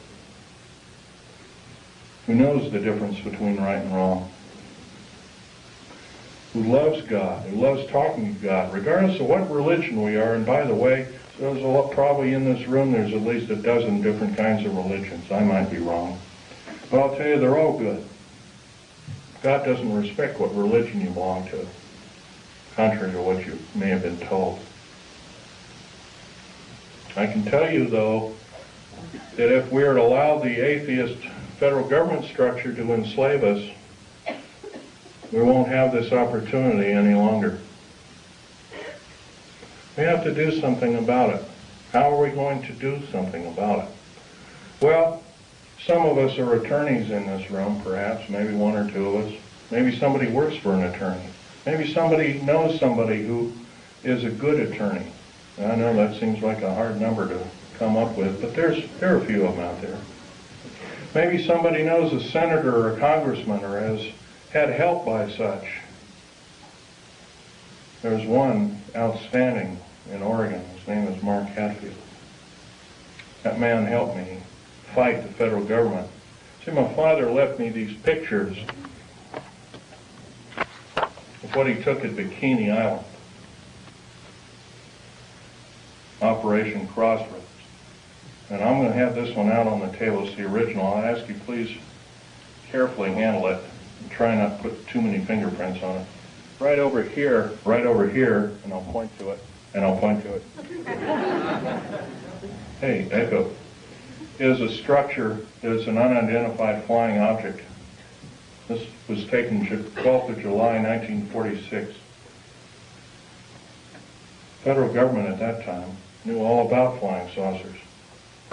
who knows the difference between right and wrong, who loves God, who loves talking to God, regardless of what religion we are. And by the way, there's probably in this room, there's at least a dozen different kinds of religions. I might be wrong. But I'll tell you, they're all good. God doesn't respect what religion you belong to, contrary to what you may have been told. I can tell you, though, that if we are to allow the atheist federal government structure to enslave us, we won't have this opportunity any longer. We have to do something about it. How are we going to do something about it? Well, some of us are attorneys in this room, perhaps, maybe one or two of us. Maybe somebody works for an attorney. Maybe somebody knows somebody who is a good attorney. I know that seems like a hard number to come up with, but there are a few of them out there. Maybe somebody knows a senator or a congressman or has had help by such. There's one outstanding in Oregon. His name is Mark Hatfield. That man helped me fight the federal government. See, my father left me these pictures of what he took at Bikini Island, Operation Crossroads. And I'm going to have this one out on the table. It's the original. I'll ask you please carefully handle it and try not to put too many fingerprints on it. Right over here, and I'll point to it, and I'll point to it. Hey, Echo. Is a structure that is an unidentified flying object. This was taken 12th of July, 1946. Federal government at that time knew all about flying saucers,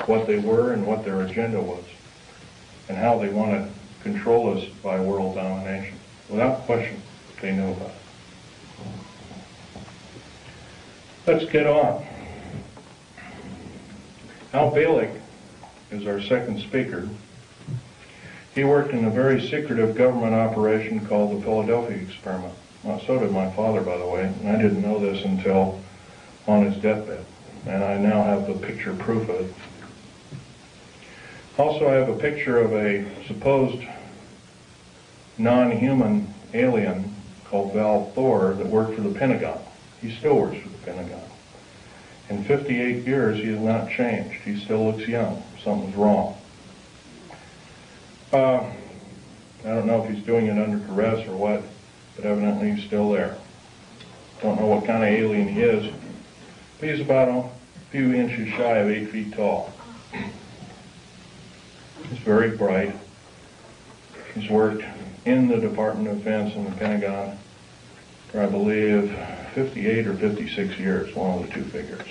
what they were and what their agenda was, and how they wanted to control us by world domination. Without question, they knew about it. Let's get on. Al Bailich is our second speaker. He worked in a very secretive government operation called the Philadelphia Experiment. Well, so did my father, by the way, and I didn't know this until on his deathbed, and I now have the picture proof of it. Also, I have a picture of a supposed non-human alien called Val Thor that worked for the Pentagon. He still works for the Pentagon. In 58 years, he has not changed. He still looks young. Something's wrong. I don't know if he's doing it under duress or what, but evidently he's still there. Don't know what kind of alien he is, but he's about a few inches shy of 8 feet tall. He's very bright. He's worked in the Department of Defense and the Pentagon for, I believe, 58 or 56 years, one of the two figures.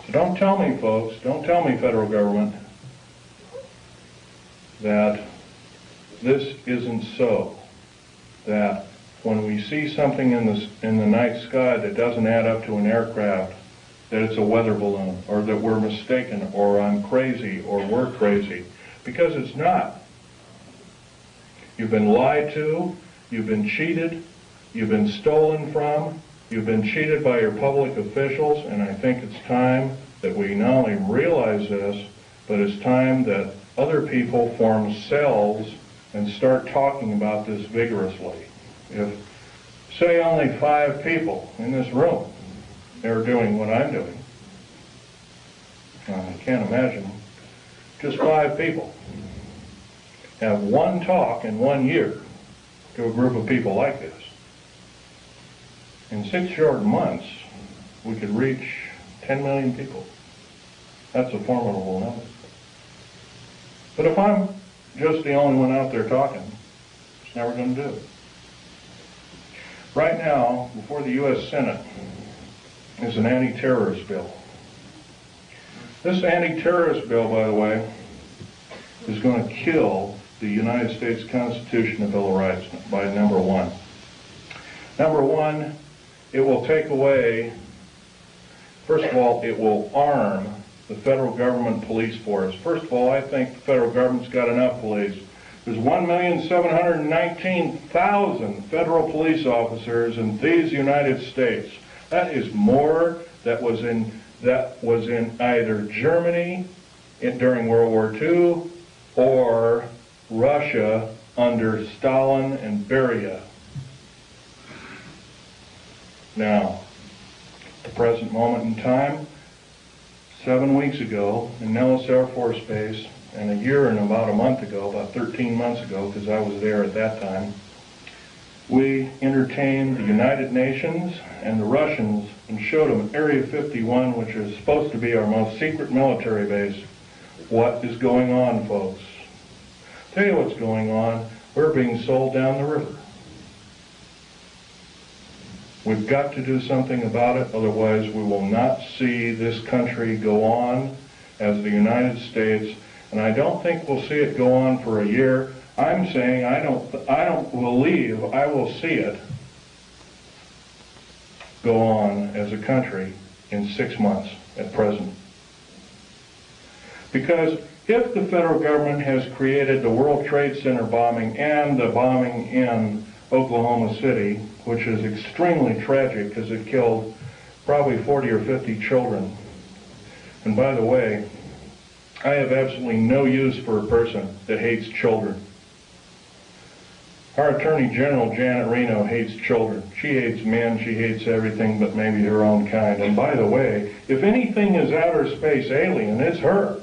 So don't tell me, folks, don't tell me, federal government, that this isn't so, that when we see something in the night sky that doesn't add up to an aircraft, that it's a weather balloon, or that we're mistaken, or I'm crazy, or we're crazy, because it's not. You've been lied to, you've been cheated, you've been stolen from, you've been cheated by your public officials, and I think it's time that we not only realize this, but it's time that other people form cells and start talking about this vigorously. If, say, only 5 people in this room are doing what I'm doing, I can't imagine, just 5 people have one talk in 1 year to a group of people like this. In 6 short months, we could reach 10 million people. That's a formidable number. But if I'm just the only one out there talking, it's never going to do it. Right now, before the U.S. Senate, is an anti-terrorist bill. This anti-terrorist bill, by the way, is going to kill the United States Constitution and Bill of Rights by number one. Number one, it will take away, first of all, it will arm the federal government police force. First of all, I think the federal government's got enough police. There's 1,719,000 federal police officers in these United States. That is more that was in either Germany during World War II or Russia under Stalin and Beria. Now, at the present moment in time, 7 weeks ago in Nellis Air Force Base, and a year and about a month ago, about 13 months ago, because I was there at that time, we entertained the United Nations and the Russians and showed them Area 51, which is supposed to be our most secret military base. What is going on, folks? Tell you what's going on. We're being sold down the river. We've got to do something about it, otherwise we will not see this country go on as the United States, and I don't think we'll see it go on for a year. I'm saying I don't believe I will see it go on as a country in 6 months at present. Because if the federal government has created the World Trade Center bombing and the bombing in Oklahoma City, which is extremely tragic because it killed probably 40 or 50 children. And by the way, I have absolutely no use for a person that hates children. Our Attorney General, Janet Reno, hates children. She hates men, she hates everything but maybe her own kind. And by the way, if anything is outer space alien, it's her.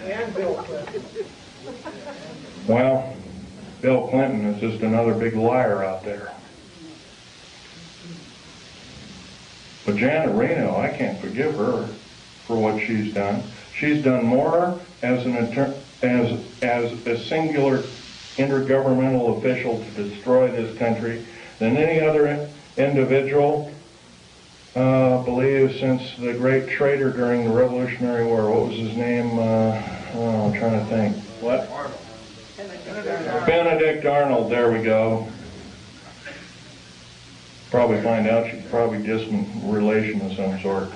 And Bill Clinton. Well, Bill Clinton is just another big liar out there. But Janet Reno, I can't forgive her for what she's done. She's done more as a singular intergovernmental official to destroy this country than any other individual, believe, since the great traitor during the Revolutionary War. What was his name? I'm trying to think. What? Arnold. Benedict Arnold, there we go. Probably find out she's probably distant relation of some sort.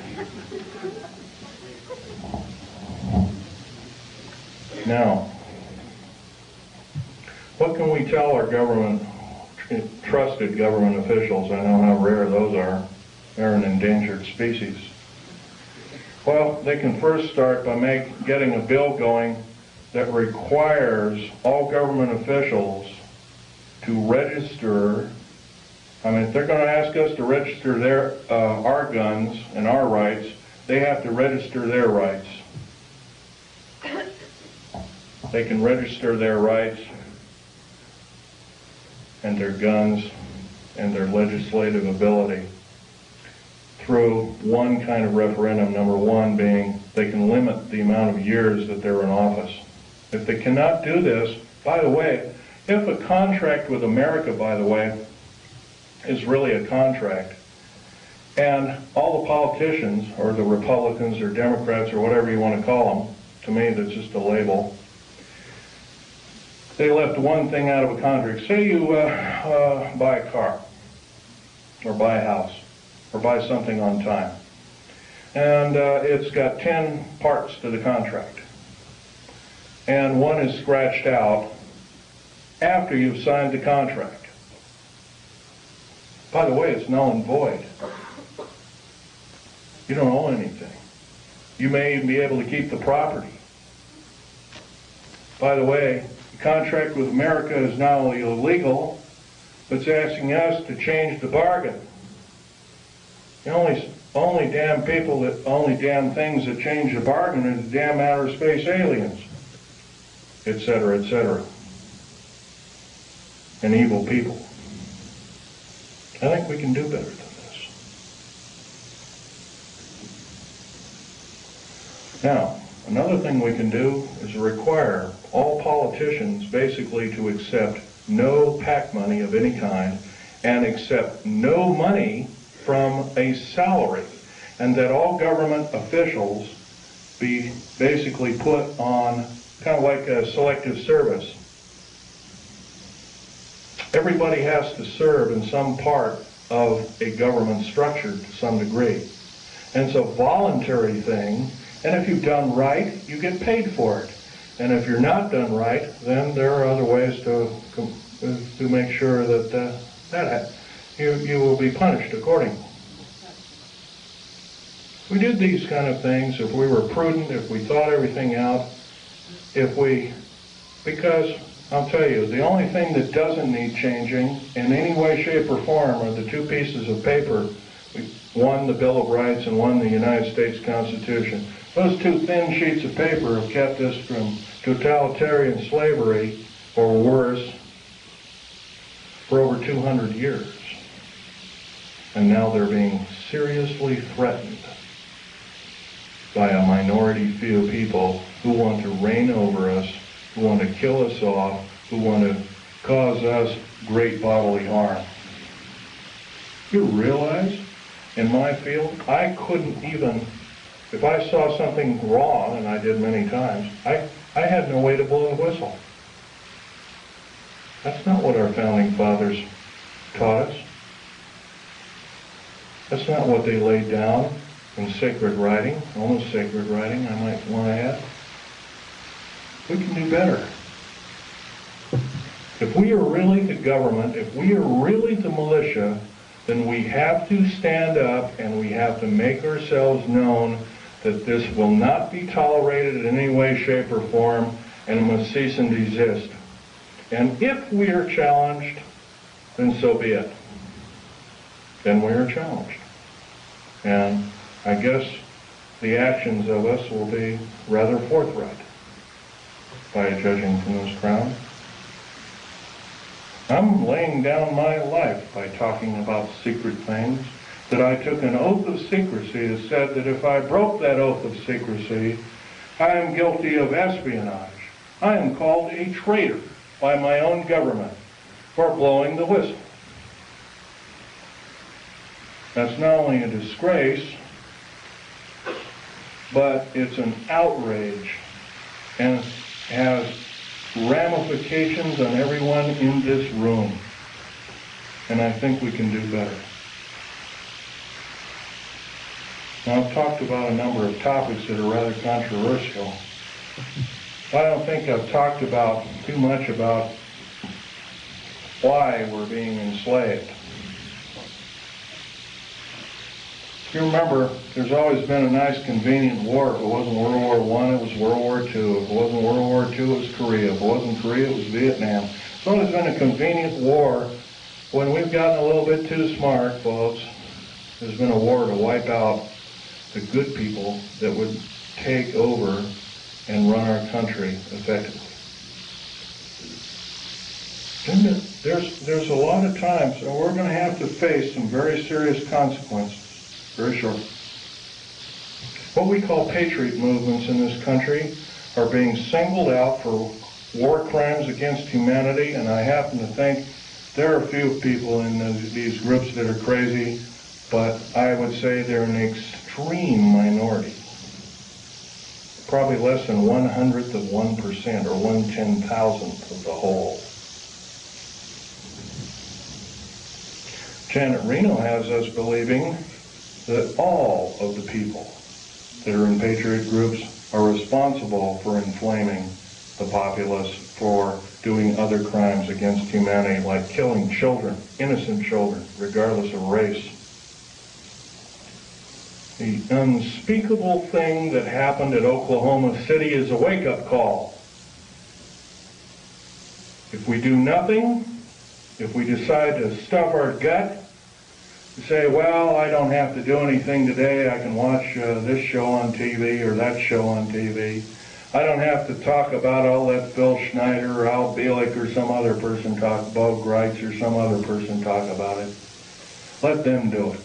Now, what can we tell our government, trusted government officials? I know how rare those are. They're an endangered species. Well, they can first start by getting a bill going that requires all government officials to register. I mean, if they're going to ask us to register our guns and our rights, they have to register their rights. They can register their rights and their guns and their legislative ability through one kind of referendum, number one being they can limit the amount of years that they're in office. If they cannot do this, by the way, if a contract with America, by the way, is really a contract, and all the politicians, or the Republicans or Democrats or whatever you want to call them, to me that's just a label, they left one thing out of a contract. Say you buy a car, or buy a house, or buy something on time, and it's got 10 parts to the contract, and one is scratched out after you've signed the contract. By the way, it's null and void. You don't owe anything. You may even be able to keep the property. By the way, the contract with America is not only illegal, but it's asking us to change the bargain. The only damn things that change the bargain are the damn outer space aliens, etc., etc. and evil people. I think we can do better than this. Now, another thing we can do is require all politicians basically to accept no PAC money of any kind and accept no money from a salary, and that all government officials be basically put on kind of like a selective service. Everybody has to serve in some part of a government structure to some degree. And it's a voluntary thing, and if you've done right, you get paid for it. And if you're not done right, then there are other ways to make sure that you will be punished accordingly. If we did these kind of things, if we were prudent, if we thought everything out, because I'll tell you, the only thing that doesn't need changing in any way, shape, or form are the two pieces of paper, one the Bill of Rights and one the United States Constitution. Those two thin sheets of paper have kept us from totalitarian slavery, or worse, for over 200 years. And now they're being seriously threatened by a minority few people who want to reign over us, who want to kill us off, who want to cause us great bodily harm. You realize, in my field, I couldn't even, if I saw something wrong, and I did many times, I had no way to blow a whistle. That's not what our founding fathers taught us. That's not what they laid down in sacred writing, almost sacred writing, I might want to add. We can do better. If we are really the government, if we are really the militia, then we have to stand up and we have to make ourselves known that this will not be tolerated in any way, shape, or form, and it must cease and desist. And if we are challenged, then so be it. Then we are challenged. And I guess the actions of us will be rather forthright, by judging from this crowd. I'm laying down my life by talking about secret things, that I took an oath of secrecy that said that if I broke that oath of secrecy, I am guilty of espionage. I am called a traitor by my own government for blowing the whistle. That's not only a disgrace, but it's an outrage and has ramifications on everyone in this room. And I think we can do better. Now, I've talked about a number of topics that are rather controversial. I don't think I've talked about too much about why we're being enslaved. If you remember, there's always been a nice convenient war. If it wasn't World War I, it was World War II. If it wasn't World War II, it was Korea. If it wasn't Korea, it was Vietnam. It's always been a convenient war. When we've gotten a little bit too smart, folks, there's been a war to wipe out the good people that would take over and run our country effectively. There's a lot of times, and we're going to have to face some very serious consequences very shortly. What we call patriot movements in this country are being singled out for war crimes against humanity, and I happen to think there are a few people in these groups that are crazy, but I would say they're an extreme minority. Probably less than 1/100th of 1% or 1/10,000th of the whole. Janet Reno has us believing that all of the people that are in patriot groups are responsible for inflaming the populace, for doing other crimes against humanity, like killing children, innocent children, regardless of race. The unspeakable thing that happened at Oklahoma City is a wake-up call. If we do nothing, if we decide to stuff our gut, to say, well, I don't have to do anything today, I can watch this show on TV or that show on TV, I don't have to talk about, I'll let Bill Schneider or Al Bielek or some other person talk, Bo Greitz or some other person talk about it. Let them do it.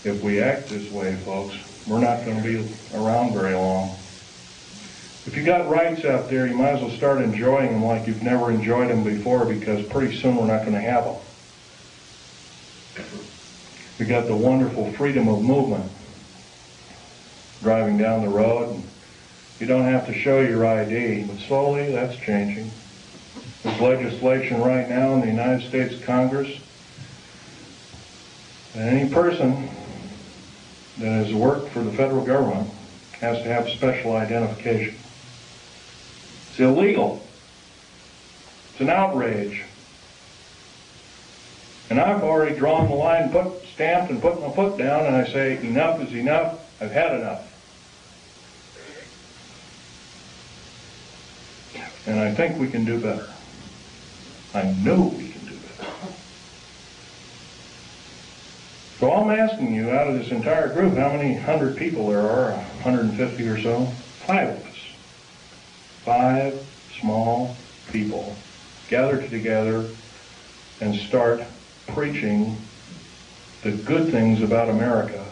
If we act this way, folks, we're not going to be around very long. If you got rights out there, you might as well start enjoying them like you've never enjoyed them before, because pretty soon we're not going to have them. We got the wonderful freedom of movement. Driving down the road, and you don't have to show your ID, but slowly that's changing. There's legislation right now in the United States Congress that any person that has worked for the federal government has to have special identification. It's illegal. It's an outrage. And I've already drawn the line, stamped and put my foot down, and I say enough is enough. I've had enough. And I think we can do better. I know we can do better. So I'm asking you, out of this entire group, how many 100 people there are, 150 or so? 5 of us. 5 small people gathered together and start preaching the good things about America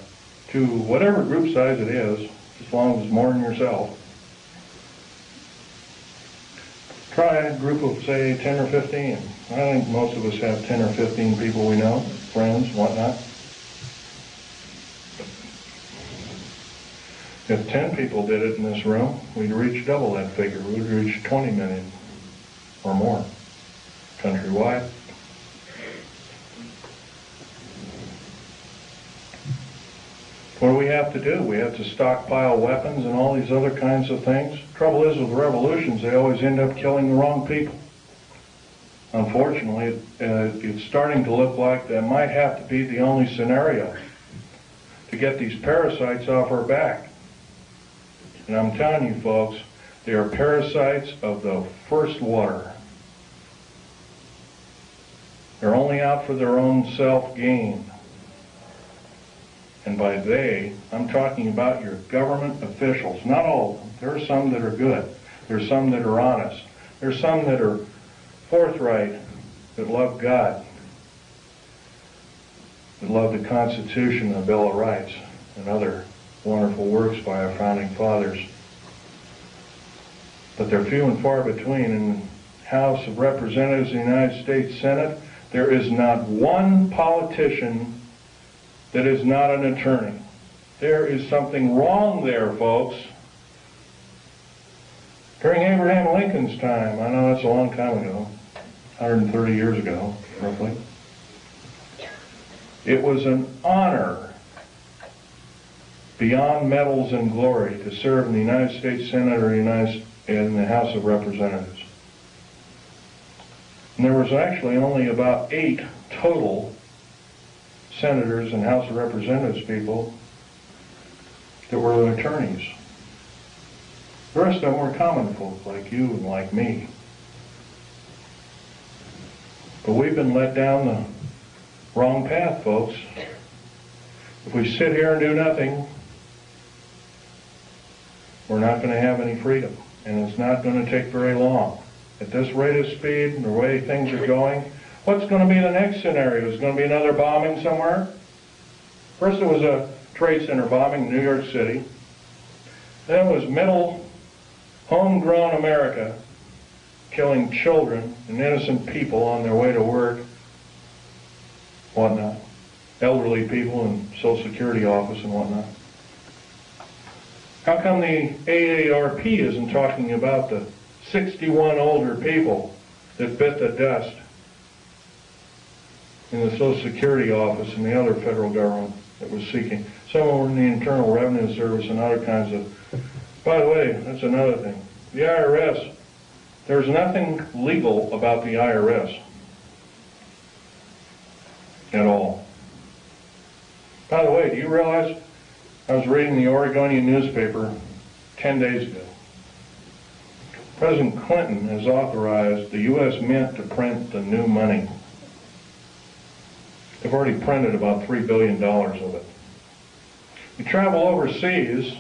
to whatever group size it is, as long as it's more than yourself. Try a group of, say, 10 or 15. I think most of us have 10 or 15 people we know, friends, whatnot. If 10 people did it in this room, we'd reach double that figure. We'd reach 20 million or more countrywide. What do we have to do? We have to stockpile weapons and all these other kinds of things. Trouble is with revolutions, they always end up killing the wrong people. Unfortunately, it's starting to look like that might have to be the only scenario to get these parasites off our back. And I'm telling you folks, they are parasites of the first water. They're only out for their own self-gain. And by they, I'm talking about your government officials. Not all of them. There are some that are good. There's some that are honest. There's some that are forthright, that love God, that love the Constitution and the Bill of Rights, and other wonderful works by our founding fathers. But they're few and far between. In the House of Representatives of the United States Senate, there is not one politician that is not an attorney. There is something wrong there, folks. During Abraham Lincoln's time, I know that's a long time ago, 130 years ago, roughly, it was an honor beyond medals and glory to serve in the United States Senate or in the House of Representatives. And there was actually only about 8 total senators and House of Representatives people that were attorneys. The rest of them were common folk like you and like me. But we've been led down the wrong path, folks. If we sit here and do nothing, we're not going to have any freedom. And it's not going to take very long. At this rate of speed and the way things are going, what's going to be the next scenario? Is going to be another bombing somewhere? First it was a Trade Center bombing in New York City. Then it was middle, homegrown America killing children and innocent people on their way to work, whatnot. Elderly people in Social Security office and whatnot. How come the AARP isn't talking about the 61 older people that bit the dust in the Social Security office and the other federal government that was seeking? Some were in the Internal Revenue Service and other kinds of... By the way, that's another thing. The IRS, there's nothing legal about the IRS at all. By the way, do you realize, I was reading the Oregonian newspaper 10 days ago. President Clinton has authorized the U.S. Mint to print the new money. They've already printed about $3 billion of it. You travel overseas,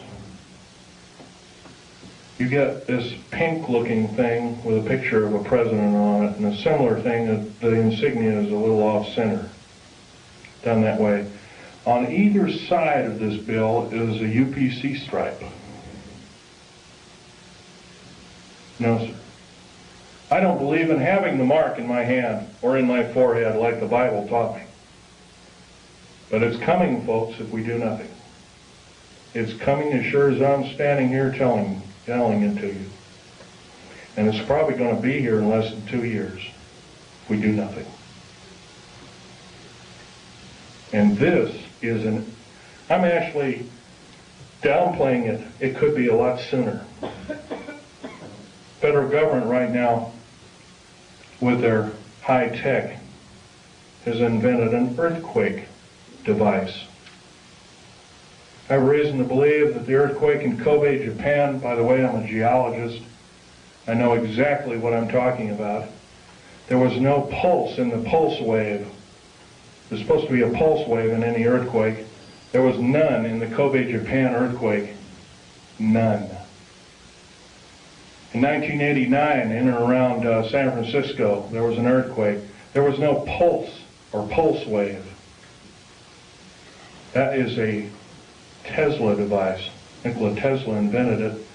you get this pink-looking thing with a picture of a president on it, and a similar thing that the insignia is a little off-center, done that way. On either side of this bill is a UPC stripe. No, sir. I don't believe in having the mark in my hand or in my forehead like the Bible taught me. But it's coming, folks, if we do nothing. It's coming as sure as I'm standing here telling it to you. And it's probably going to be here in less than 2 years if we do nothing. And this is I'm actually downplaying it. It could be a lot sooner. Federal government right now, with their high tech, has invented an earthquake device. I have reason to believe that the earthquake in Kobe, Japan, by the way, I'm a geologist, I know exactly what I'm talking about. There was no pulse in the pulse wave. There's supposed to be a pulse wave in any earthquake. There was none in the Kobe, Japan earthquake. None. In 1989, in and around San Francisco, there was an earthquake. There was no pulse or pulse wave. That is a Tesla device. Nikola Tesla invented it,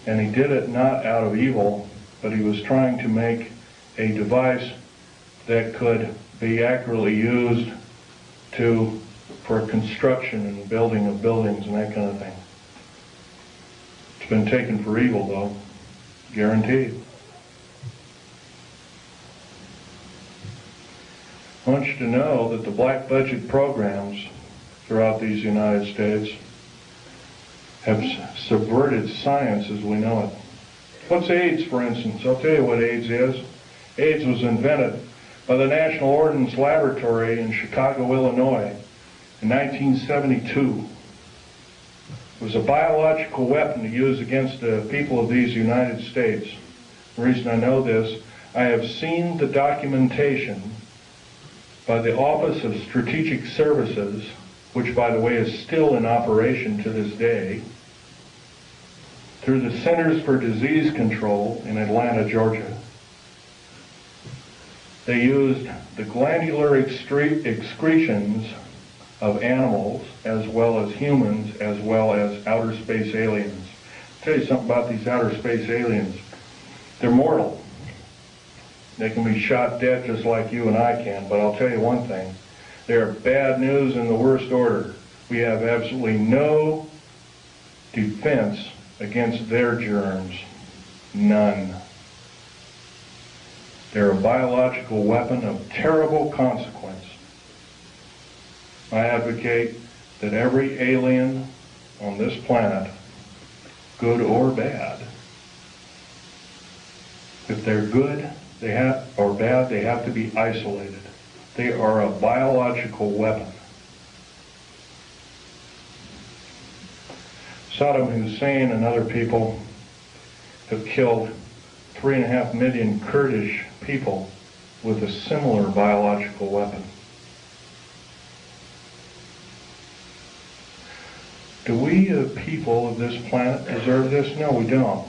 and he did it not out of evil, but he was trying to make a device that could be accurately used for construction and building of buildings and that kind of thing. It's been taken for evil, though, guaranteed. I want you to know that the black budget programs throughout these United States have subverted science as we know it. What's AIDS, for instance? I'll tell you what AIDS is. AIDS was invented by the National Ordnance Laboratory in Chicago, Illinois in 1972. It was a biological weapon to use against the people of these United States. The reason I know this, I have seen the documentation by the Office of Strategic Services, which by the way is still in operation to this day, through the Centers for Disease Control in Atlanta, Georgia. They used the glandular excretions of animals as well as humans as well as outer space aliens. I'll tell you something about these outer space aliens. They're mortal. They can be shot dead just like you and I can, but I'll tell you one thing. They're bad news in the worst order. We have absolutely no defense against their germs. None. They're a biological weapon of terrible consequence. I advocate that every alien on this planet, good or bad, if they're good or bad, they have to be isolated. They are a biological weapon. Saddam Hussein and other people have killed 3.5 million Kurdish people with a similar biological weapon. Do we, the people of this planet, deserve this? No, we don't.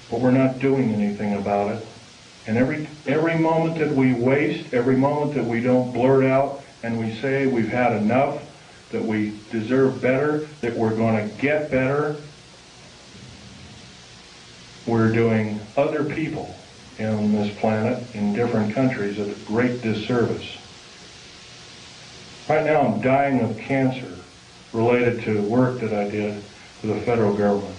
But we're not doing anything about it. And every moment that we waste, every moment that we don't blurt out and we say we've had enough, that we deserve better, that we're going to get better, we're doing other people in this planet, in different countries, a great disservice. Right now I'm dying of cancer related to work that I did for the federal government.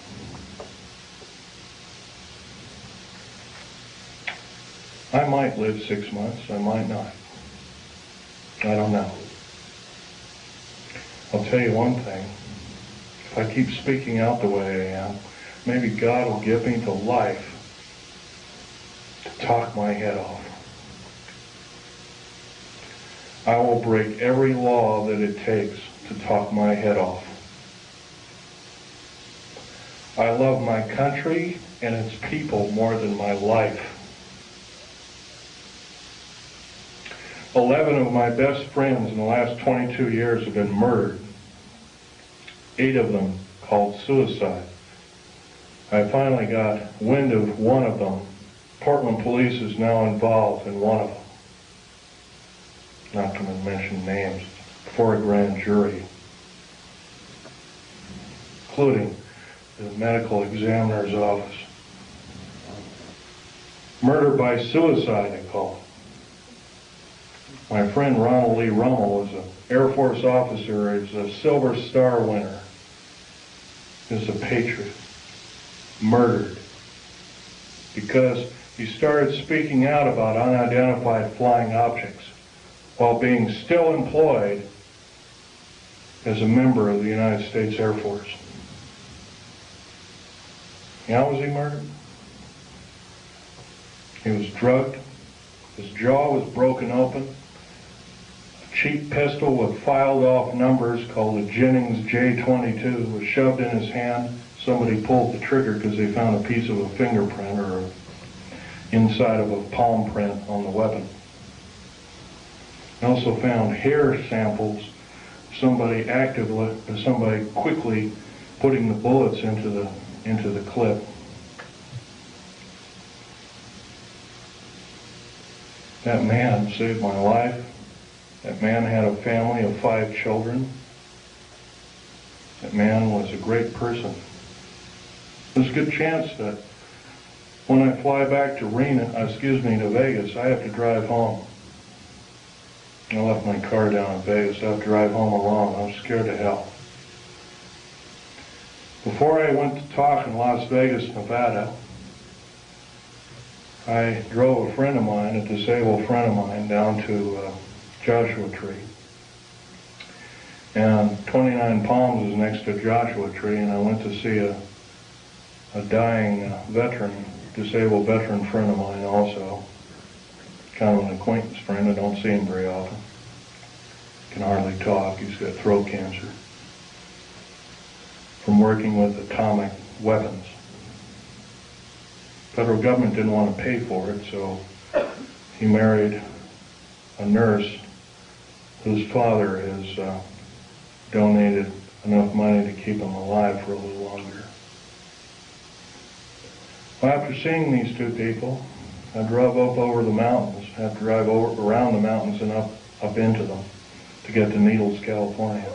I might live 6 months, I might not. I don't know. I'll tell you one thing. If I keep speaking out the way I am, maybe God will give me the life to talk my head off. I will break every law that it takes to talk my head off. I love my country and its people more than my life. 11 of my best friends in the last 22 years have been murdered. 8 of them called suicide. I finally got wind of one of them. Portland police is now involved in one of them. Not going to mention names, before a grand jury, including the medical examiner's office. Murder by suicide, they call it. My friend Ronald Lee Rummel was an Air Force officer. He's a Silver Star winner. He's a patriot. Murdered because he started speaking out about unidentified flying objects while being still employed as a member of the United States Air Force. How was he murdered? He was drugged, his jaw was broken open, a cheap pistol with filed off numbers called a Jennings J22 was shoved in his hand. Somebody pulled the trigger because they found a piece of a fingerprint or inside of a palm print on the weapon. They also found hair samples, somebody quickly putting the bullets into the clip. That man saved my life. That man had a family of 5 children. That man was a great person. There's a good chance that when I fly back to Vegas, I have to drive home. I left my car down in Vegas. I have to drive home alone. I'm scared to hell. Before I went to talk in Las Vegas, Nevada, I drove a friend of mine, a disabled friend of mine, down to Joshua Tree. And 29 Palms is next to Joshua Tree, and I went to see a dying disabled veteran friend of mine also. Kind of an acquaintance friend. I don't see him very often. Can hardly talk. He's got throat cancer from working with atomic weapons. Federal government didn't want to pay for it, so he married a nurse whose father has donated enough money to keep him alive for a little longer. Well, after seeing these 2 people, I drove up over the mountains. I had to drive around the mountains and up into them to get to Needles, California.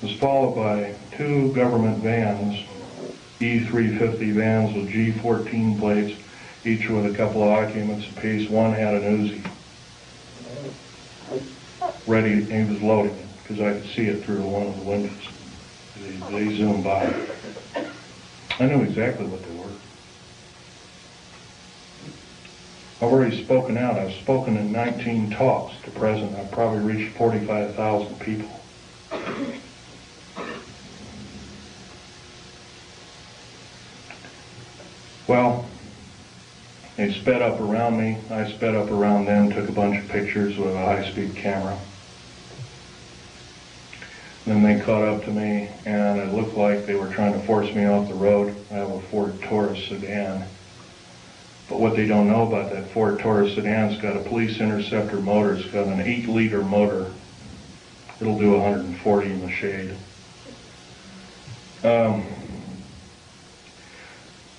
It was followed by 2 government vans, E350 vans with G14 plates, each with a couple of occupants apiece. One had an Uzi. Ready, he was loading it, because I could see it through one of the windows. They zoomed by. I knew exactly what they were. I've already spoken out. I've spoken in 19 talks to present. I've probably reached 45,000 people. Well, they sped up around me. I sped up around them, took a bunch of pictures with a high-speed camera. Then they caught up to me, and it looked like they were trying to force me off the road. I have a Ford Taurus sedan. But what they don't know about that Ford Taurus sedan, it's got a police interceptor motor. It's got an 8-liter motor. It'll do 140 in the shade.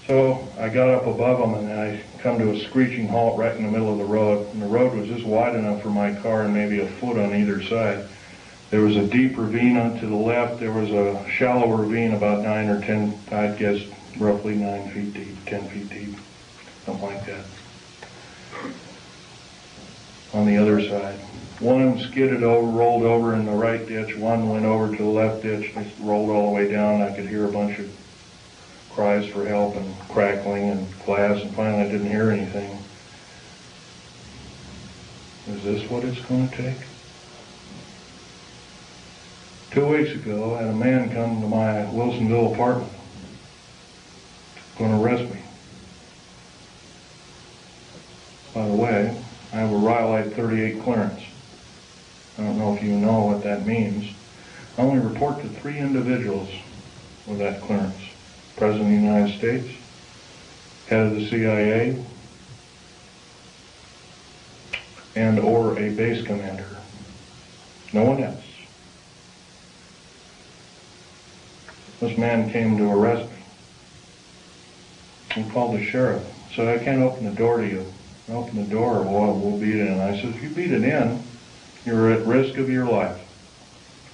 So I got up above them, and I come to a screeching halt right in the middle of the road. And the road was just wide enough for my car and maybe a foot on either side. There was a deep ravine to the left. There was a shallow ravine about 9 or 10, I'd guess roughly 9 feet deep, 10 feet deep, something like that. On the other side. One of them skidded over, rolled over in the right ditch. One went over to the left ditch. They rolled all the way down. I could hear a bunch of cries for help and crackling and glass, and finally I didn't hear anything. Is this what it's going to take? 2 weeks ago, I had a man come to my Wilsonville apartment, going to arrest me. By the way, I have a r.i.p 38 clearance. I don't know if you know what that means. I only report to 3 individuals with that clearance. President of the United States, head of the CIA, and or a base commander. No one else. This man came to arrest me. and called the sheriff. Said, I can't open the door to you. Open the door or we'll beat it in. I said, if you beat it in, you're at risk of your life.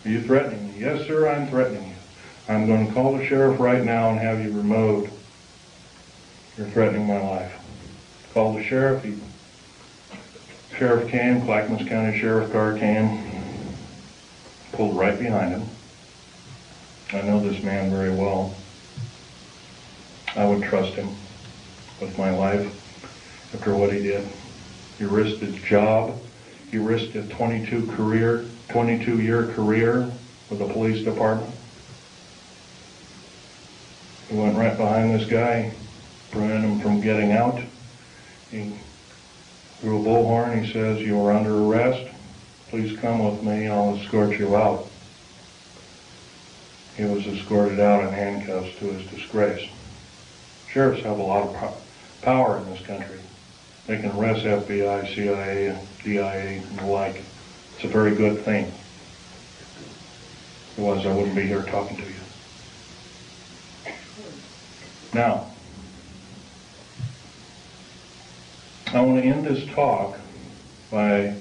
Are you threatening me? Yes, sir, I'm threatening you. I'm going to call the sheriff right now and have you removed. You're threatening my life. Called the sheriff. Sheriff came, Clackamas County Sheriff car came, pulled right behind him. I know this man very well. I would trust him with my life after what he did. He risked his job. He risked a 22-year career with the police department. He went right behind this guy, prevented him from getting out. He threw a bullhorn. He says, you are under arrest. Please come with me and I'll escort you out. He was escorted out in handcuffs to his disgrace. Sheriffs have a lot of power in this country. They can arrest FBI, CIA, DIA, and the like. It's a very good thing. If it was, I wouldn't be here talking to you. Now, I want to end this talk by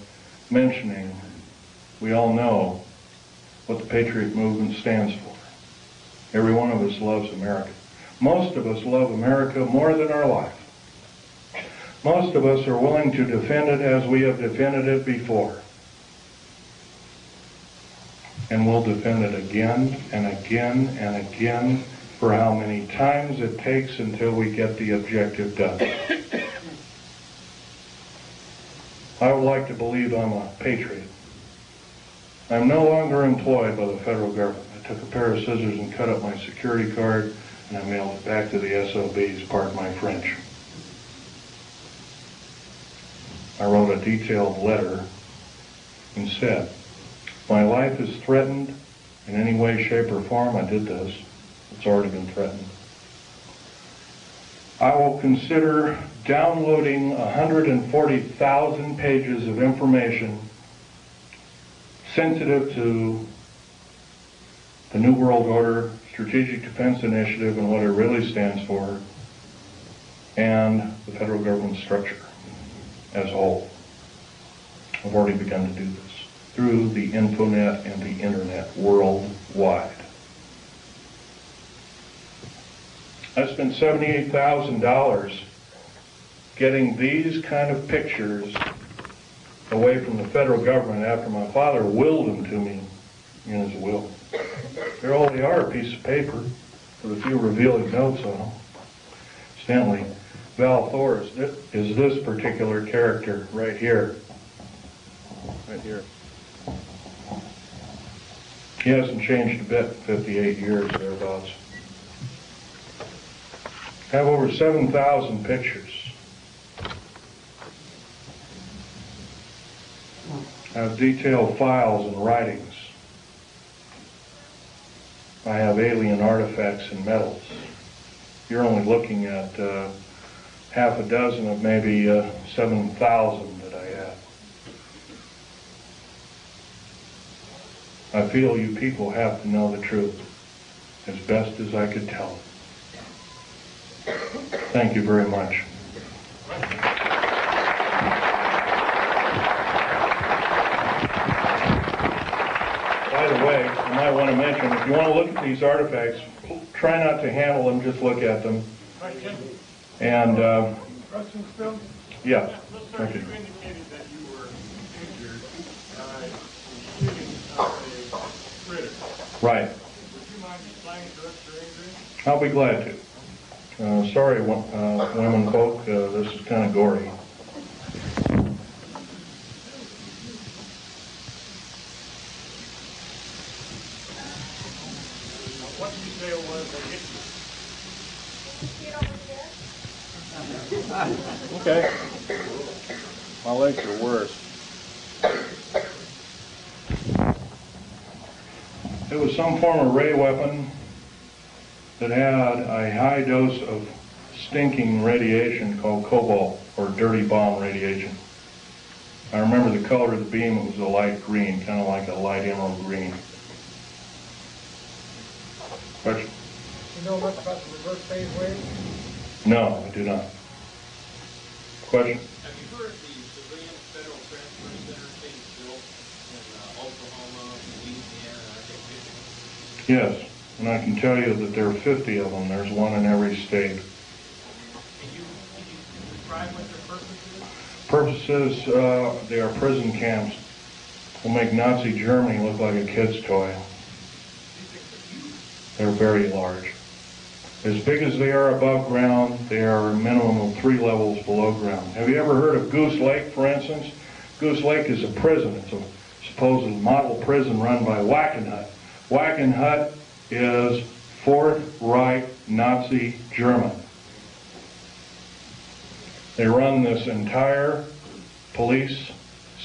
mentioning we all know what the Patriot Movement stands for. Every one of us loves America. Most of us love America more than our life. Most of us are willing to defend it as we have defended it before. And we'll defend it again and again and again for how many times it takes until we get the objective done. I would like to believe I'm a patriot. I'm no longer employed by the federal government. I took a pair of scissors and cut up my security card and I mailed it back to the SOBs, pardon my French. I wrote a detailed letter and said, my life is threatened in any way, shape, or form. I did this. It's already been threatened. I will consider downloading 140,000 pages of information sensitive to the New World Order, Strategic Defense Initiative, and what it really stands for, and the federal government structure as a whole. I've already begun to do this through the Infonet and the Internet worldwide. I spent $78,000 getting these kind of pictures away from the federal government after my father willed them to me in his will. There all they are, a piece of paper with a few revealing notes on them. Incidentally, Val Thor is this particular character right here. Right here. He hasn't changed a bit in 58 years, thereabouts. I have over 7,000 pictures. I have detailed files and writings. I have alien artifacts and metals. You're only looking at half a dozen of maybe 7,000 that I have. I feel you people have to know the truth as best as I could tell it. Thank you very much. By the way, I might want to mention, if you want to look at these artifacts, try not to handle them, just look at them. And, Questions still? yes. Thank you. You indicated that you were injured in shooting of a critter. Right. Would you mind explaining to us your injury? I'll be glad to. Sorry, women folk, this is kind of gory. What did you say it was that hit you? Okay. My legs are worse. It was some form of ray weapon that had a high dose of stinking radiation called cobalt, or dirty bomb radiation. I remember the color of the beam. It was a light green, kind of like a light emerald green. Question? You know much about the reverse phase wave? No, I do not. Question? Have you heard the civilian federal transfer center being built in Oklahoma, Louisiana, and I think Michigan? Yes, and I can tell you that there are 50 of them. There's one in every state. Can you describe what their purpose is? Purposes, they are prison camps. Will make Nazi Germany look like a kid's toy. They're very large. As big as they are above ground, they are a minimum of 3 levels below ground. Have you ever heard of Goose Lake, for instance? Goose Lake is a prison. It's a supposed model prison run by Wackenhut. Wackenhut is Fourth Reich Nazi German. They run this entire police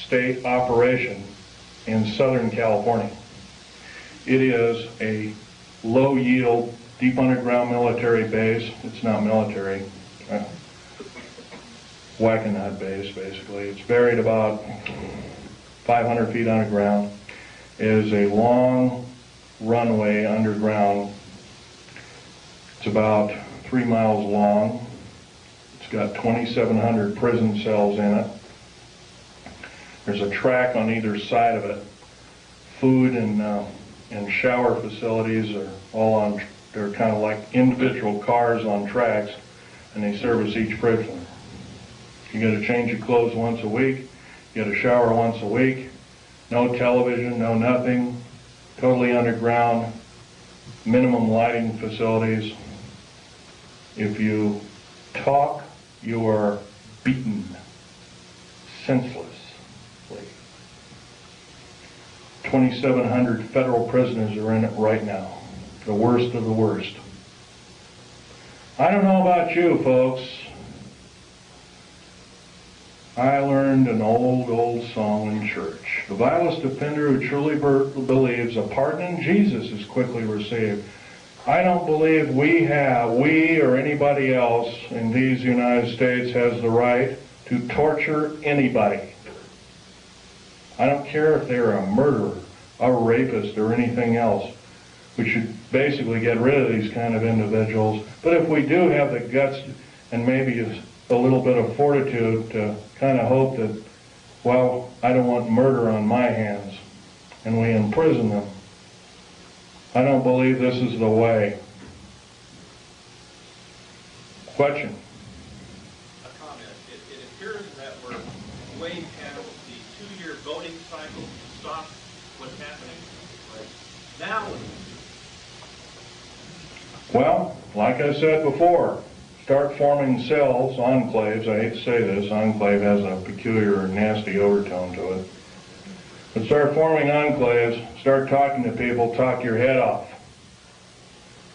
state operation in Southern California. It is a low-yield, deep underground military base. It's not military. Wackenhut base, basically. It's buried about 500 feet underground. It is a long runway underground. It's about 3 miles long. It's got 2,700 prison cells in it. There's a track on either side of it. Food and shower facilities are all on. They're kind of like individual cars on tracks, and they service each prisoner. You got to change your clothes once a week. You got to shower once a week. No television, no nothing. Totally underground. Minimum lighting facilities. If you talk, you are beaten senselessly. 2,700 federal prisoners are in it right now. The worst of the worst. I don't know about you, folks. I learned an old song in church. The vilest offender who truly believes a pardon in Jesus is quickly received. I don't believe we or anybody else in these United States has the right to torture anybody. I don't care if they're a murderer, a rapist, or anything else. We should basically get rid of these kind of individuals. But if we do have the guts and maybe a little bit of fortitude to kind of hope that, well, I don't want murder on my hands, and we imprison them, I don't believe this is the way. Question? A comment. It appears that we're way past the 2-year voting cycle to stop what's happening right now. Well, like I said before, start forming cells, enclaves. I hate to say this, enclave has a peculiar, nasty overtone to it. But start forming enclaves, start talking to people, talk your head off.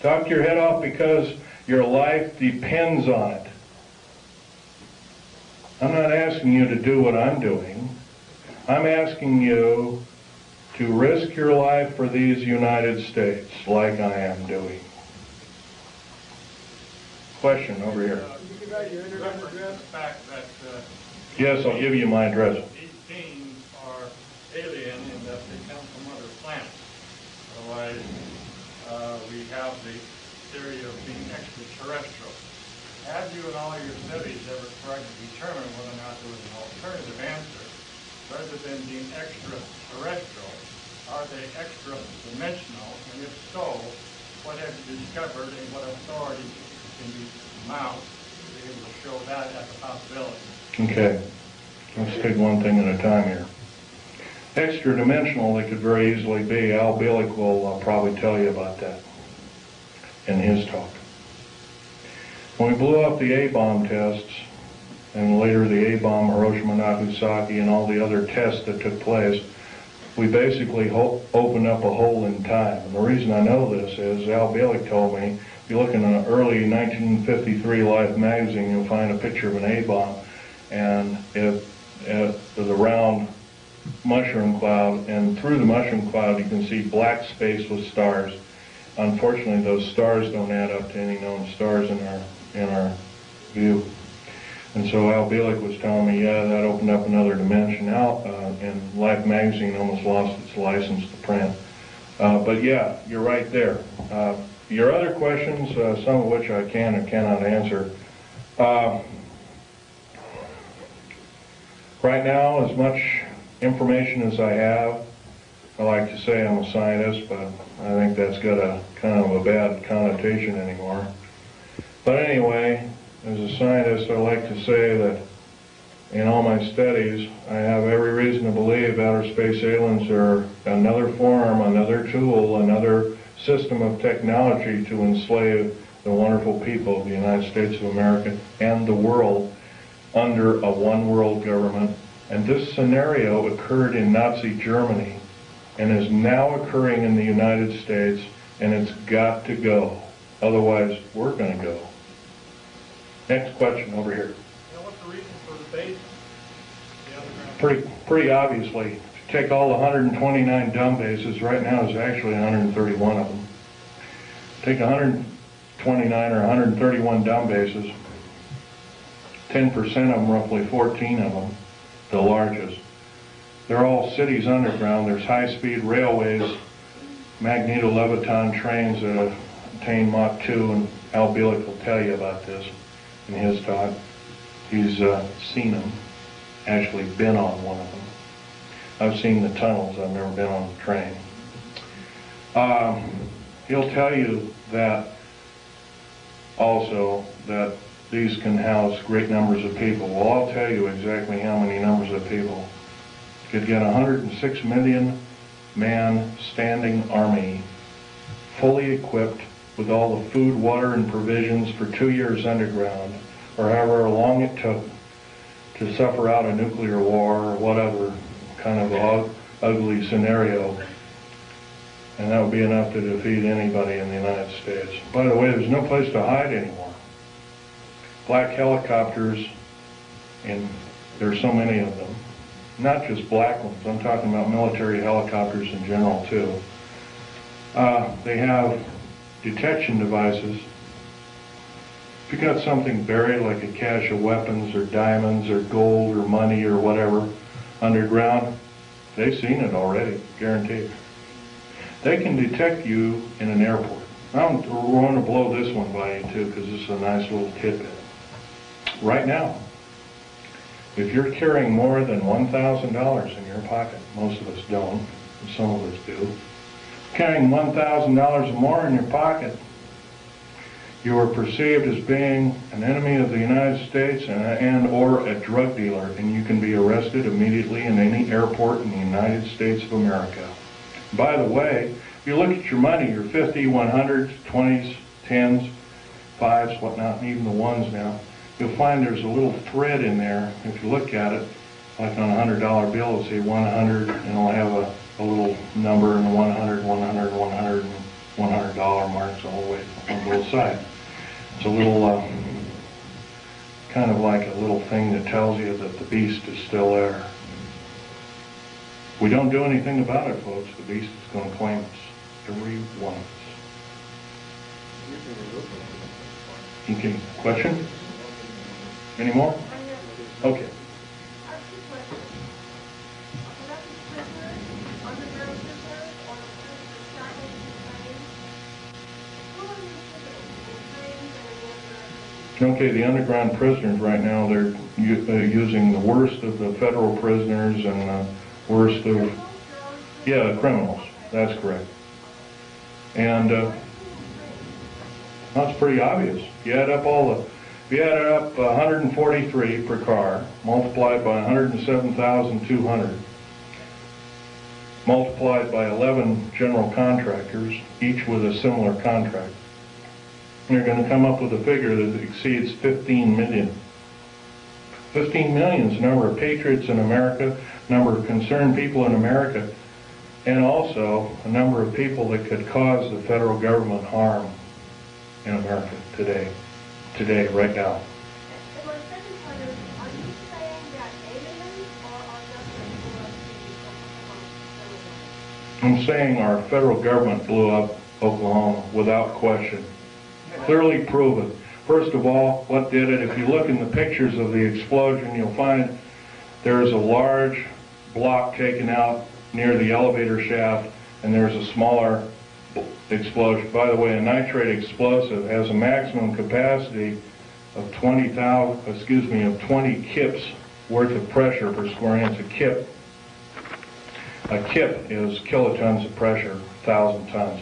Talk your head off because your life depends on it. I'm not asking you to do what I'm doing. I'm asking you to risk your life for these United States like I am doing. Question over here. You give out your internet address? The fact that Yes, I'll give you my address. These beings are alien in that they come from other planets. Otherwise, we have the theory of being extraterrestrial. Have you in all your studies ever tried to determine whether or not there was an alternative answer? Rather than being extraterrestrial, are they extra-dimensional? And if so, what have you discovered and what authority can you mount to be able to show that as a possibility? Okay, let's take one thing at a time here. Extra-dimensional, they could very easily be. Al Bielek will probably tell you about that in his talk. When we blew up the A-bomb tests, and later the A-bomb, Hiroshima, Nagasaki, and all the other tests that took place, we basically opened up a hole in time. And the reason I know this is Al Bielek told me, if you look in an early 1953 Life magazine, you'll find a picture of an A-bomb, and there's a round mushroom cloud, and through the mushroom cloud you can see black space with stars. Unfortunately, those stars don't add up to any known stars in our view. And so Al Bielek was telling me, yeah, that opened up another dimension. And Life magazine almost lost its license to print. But yeah, you're right there. Your other questions, some of which I can and cannot answer, Right now, as much information as I have, I like to say I'm a scientist, but I think that's got a kind of a bad connotation anymore. But anyway, as a scientist, I like to say that in all my studies, I have every reason to believe outer space aliens are another form, another tool, another system of technology to enslave the wonderful people of the United States of America and the world under a one-world government. And this scenario occurred in Nazi Germany and is now occurring in the United States, and it's got to go. Otherwise, we're going to go. Next question over here. What's the reason for the base? The underground? Pretty obviously, if you take all the 129 dumb bases, right now there's actually 131 of them. Take 129 or 131 dumb bases, 10% of them, roughly 14 of them, the largest. They're all cities underground. There's high-speed railways, magneto-leviton trains that attain Mach 2, and Al Bielek will tell you about this in his talk. He's seen them, actually been on one of them. I've seen the tunnels, I've never been on the train. He'll tell you that also that these can house great numbers of people. Well, I'll tell you exactly how many numbers of people. You could get a 106 million man standing army, fully equipped with all the food, water, and provisions for 2 years underground, or however long it took to suffer out a nuclear war or whatever kind of ugly scenario. And that would be enough to defeat anybody in the United States. By the way, there's no place to hide anymore. Black helicopters, and there's so many of them. Not just black ones, I'm talking about military helicopters in general too. They have detection devices. If you got something buried like a cache of weapons or diamonds or gold or money or whatever underground, they've seen it already, guaranteed. They can detect you in an airport. I'm going to blow this one by you too, because this is a nice little tidbit. Right now, if you're carrying more than $1,000 in your pocket, most of us don't, and some of us do, carrying $1,000 or more in your pocket, you are perceived as being an enemy of the United States and or a drug dealer, and you can be arrested immediately in any airport in the United States of America. By the way, if you look at your money, your 50, 100s, 20s, 10s, 5s, whatnot, and even the 1s now, you'll find there's a little thread in there. If you look at it, like on a $100 bill, it'll say 100, and it'll have a little number in the 100, 100, 100, and $100 marks all the way on both sides. It's a little, kind of like a little thing that tells you that the beast is still there. We don't do anything about it, folks. The beast is going to claim us. Every one of us. Okay, question? Any more? Okay. Okay, the underground prisoners right now, they're using the worst of the federal prisoners and the worst of, yeah, the criminals. That's correct. And that's pretty obvious. You add up if you add up 143 per car, multiplied by 107,200, multiplied by 11 general contractors, each with a similar contract, you're going to come up with a figure that exceeds 15 million. 15 million is the number of patriots in America, number of concerned people in America, and also a number of people that could cause the federal government harm in America today, right now. I'm saying our federal government blew up Oklahoma without question. Clearly proven. First of all, what did it? If you look in the pictures of the explosion, you'll find there's a large block taken out near the elevator shaft, and there's a smaller explosion. By the way, a nitrate explosive has a maximum capacity of 20 kips worth of pressure per square inch. A kip is kilotons of pressure, 1,000 tons.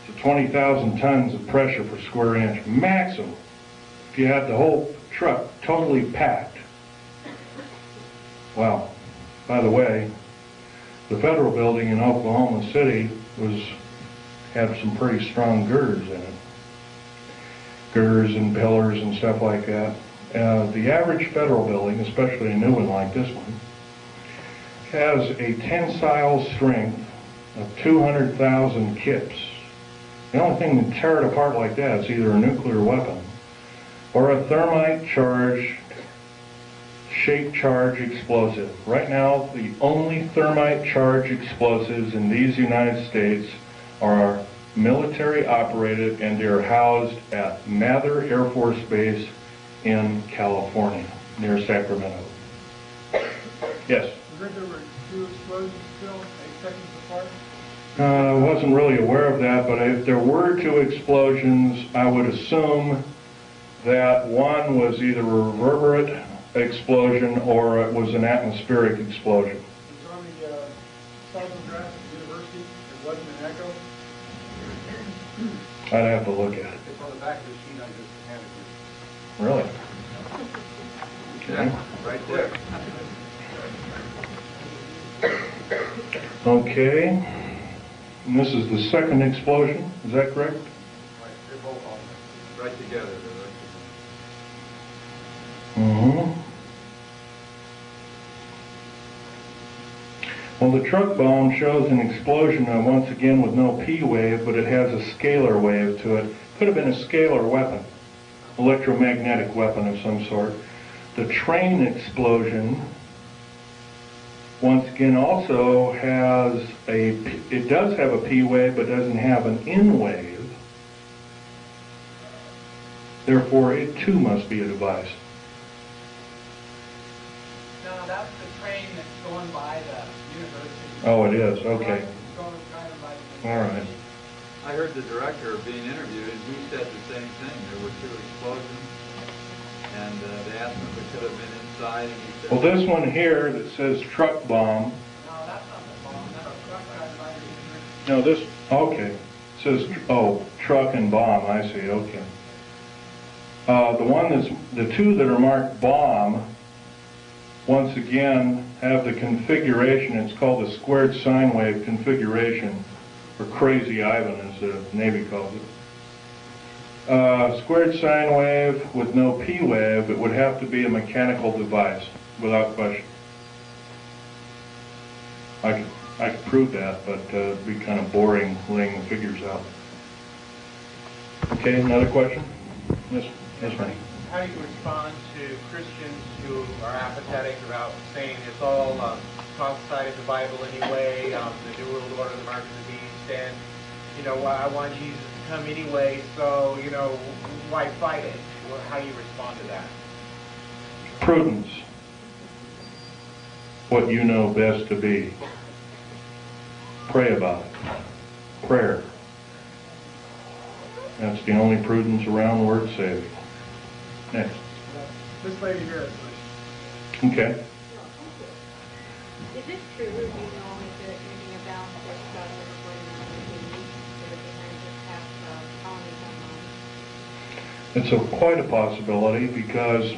So 20,000 tons of pressure per square inch maximum. If you had the whole truck totally packed. Wow. By the way, the federal building in Oklahoma City had some pretty strong girders in it. Girders and pillars and stuff like that. The average federal building, especially a new one like this one, has a tensile strength of 200,000 kips. The only thing to tear it apart like that is either a nuclear weapon or a thermite charged, shape charge explosive. Right now, the only thermite charge explosives in these United States are military operated, and they're housed at Mather Air Force Base in California, near Sacramento. Yes? I read there were 2 explosions still, 8 seconds apart. I wasn't really aware of that, but if there were 2 explosions, I would assume that one was either a reverberant explosion or it was an atmospheric explosion. It was on the seismograph at the university. It wasn't an echo. I'd have to look at it. It's on the back of the sheet I just handed you. Really? Okay. Right there. Okay. And this is the second explosion, is that correct? Right, they're both on there. Right together. They're right Mm-hmm. Well, the truck bomb shows an explosion, once again with no P wave, but it has a scalar wave to it. Could have been a scalar weapon, electromagnetic weapon of some sort. The train explosion, once again, also has it does have a P wave, but doesn't have an N wave. Therefore, it too must be a device. No, that's the train that's going by the university. Oh, it is, okay. It's going by the All right. I heard the director being interviewed, and he said the same thing. There were 2 explosions, and they asked him if it could have been inside, and he said... Well, this one here that says truck bomb. No, that's not the bomb. That's a truck drive by the university. No, this, okay. It says, oh, truck and bomb, I see, okay. The 2 that are marked bomb, once again, have the configuration. It's called the squared sine wave configuration, or Crazy Ivan, as the Navy calls it. Squared sine wave with no P wave, it would have to be a mechanical device, without question. I could prove that, but it'd be kind of boring laying the figures out. Okay, another question? Yes, ma'am. How do you respond to Christians who are apathetic about saying it's all prophesied in the Bible anyway, the New World Order, the Mark of the Beast, and, I want Jesus to come anyway, so, why fight it? How do you respond to that? Prudence. What you know best to be. Pray about it. Prayer. That's the only prudence around worth saving. Next. This lady here has a question. Okay. Is it true, do you know, if they're using a balance for about over 49 that they have colonies on Mars? It's quite a possibility because,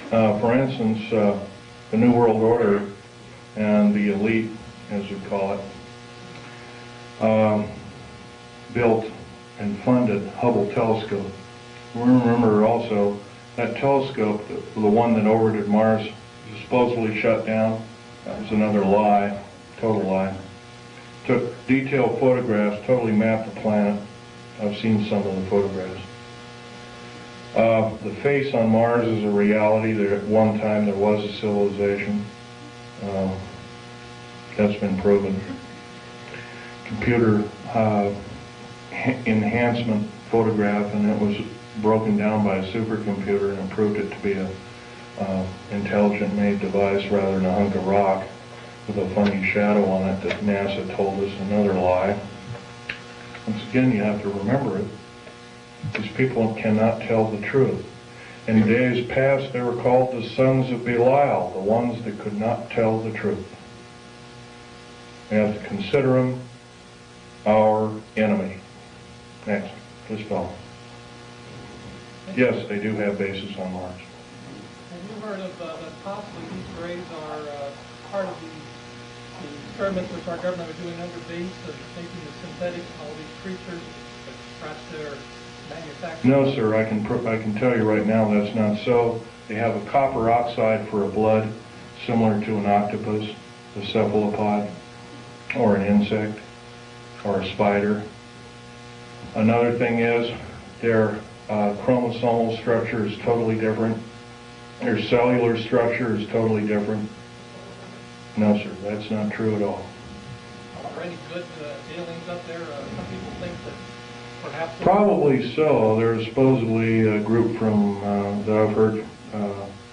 for instance, the New World Order and the elite, as we call it, built and funded Hubble telescope. Remember also that telescope, the one that orbited Mars, was supposedly shut down. That was another lie, total lie. Took detailed photographs, totally mapped the planet. I've seen some of the photographs. The face on Mars is a reality. There, at one time there was a civilization. That's been proven. Computer enhancement photograph, and it was broken down by a supercomputer and proved it to be a intelligent made device rather than a hunk of rock with a funny shadow on it that NASA told us. Another lie. Once again, you have to remember it. These people cannot tell the truth. In days past, they were called the sons of Belial, the ones that could not tell the truth. We have to consider them our enemy. Next, please follow. Yes, they do have bases on Mars. Have you heard of that possibly these graves are part of the experiments which our government are doing under base of making the synthetic, all these creatures, but perhaps they're manufactured? No, sir, I can tell you right now that's not so. They have a copper oxide for a blood, similar to an octopus, a cephalopod, or an insect, or a spider. Another thing is their chromosomal structure is totally different. Their cellular structure is totally different. No, sir, that's not true at all. Are there any good aliens up there? Some people think that perhaps... Probably so. There's supposedly a group from that I've heard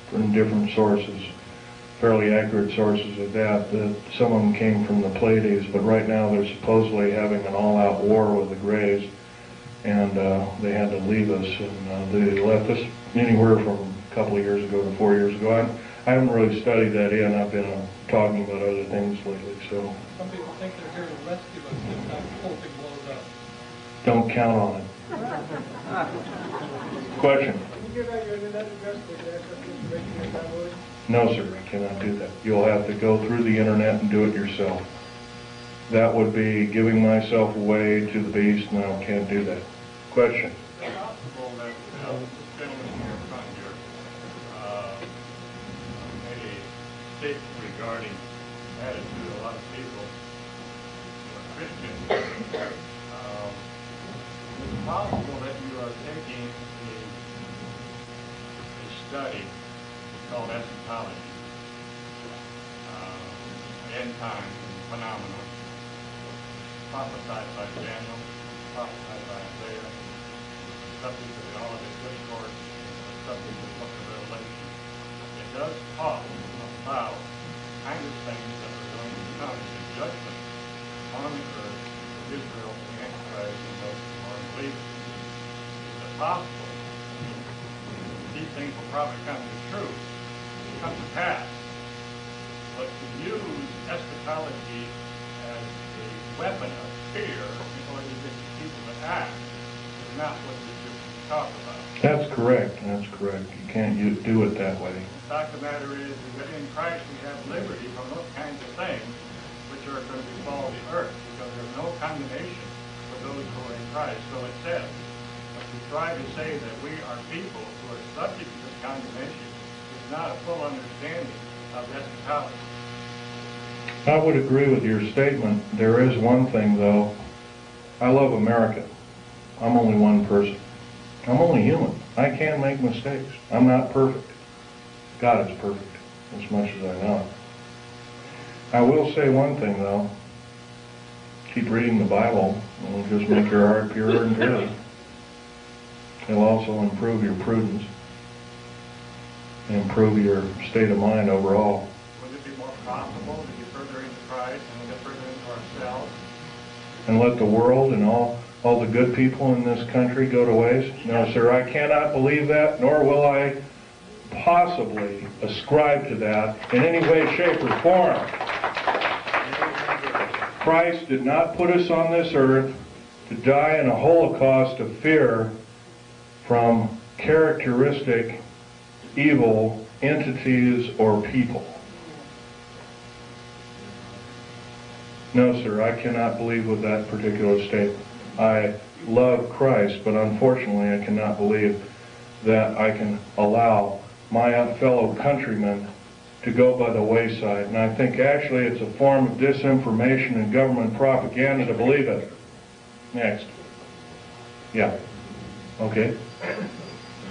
from different sources, fairly accurate sources at that some of them came from the Pleiades, but right now they're supposedly having an all-out war with the Greys, and they had to leave us, and they left us anywhere from a couple of years ago to 4 years ago. I haven't really studied that in. I've been talking about other things lately, so... Some people think they're here to rescue us if that whole thing blows up. Don't count on it. Question? Can you give out your internet address for the access information you're downloading? No, sir, I cannot do that. You'll have to go through the internet and do it yourself. That would be giving myself away to the beast, and I can't do that. Question? Is it possible that this gentleman here in front here made a statement regarding the attitude of a lot of people who are Christians? Is it possible that you are taking a study called eschatology, end time phenomena, prophesied by Daniel, prophesied by Isaiah, subject to the Olivet Discourse, and subject to the book of Revelation. It does talk about kind of things that are going to come to judgment on the earth, Israel, the Antichrist, and those who are unbelievers. Is it possible? These things will probably come to truth, come to pass. But to use eschatology as a weapon of fear in order to get people to act is not what the scriptures talk about. That's correct. That's correct. You can't do it that way. The fact of the matter is that in Christ we have liberty from those kinds of things which are going to befall the earth, because there's no condemnation for those who are in Christ. So it says. But to try to say that we are people who are subject to this condemnation is not a full understanding of eschatology. I would agree with your statement. There is one thing, though. I love America. I'm only one person. I'm only human. I can make mistakes. I'm not perfect. God is perfect, as much as I know. I will say one thing, though. Keep reading the Bible, and it'll just make your heart purer and purer. It'll also improve your prudence, and improve your state of mind overall. Would it be more profitable to get further into Christ and get further into ourselves? And let the world and all the good people in this country go to waste? No, sir, I cannot believe that, nor will I possibly ascribe to that in any way, shape, or form. Christ did not put us on this earth to die in a holocaust of fear from characteristic evil entities or people. No, sir, I cannot believe with that particular statement. I love Christ, but unfortunately I cannot believe that I can allow my fellow countrymen to go by the wayside. And I think actually it's a form of disinformation and government propaganda to believe it. Next. Yeah. Okay.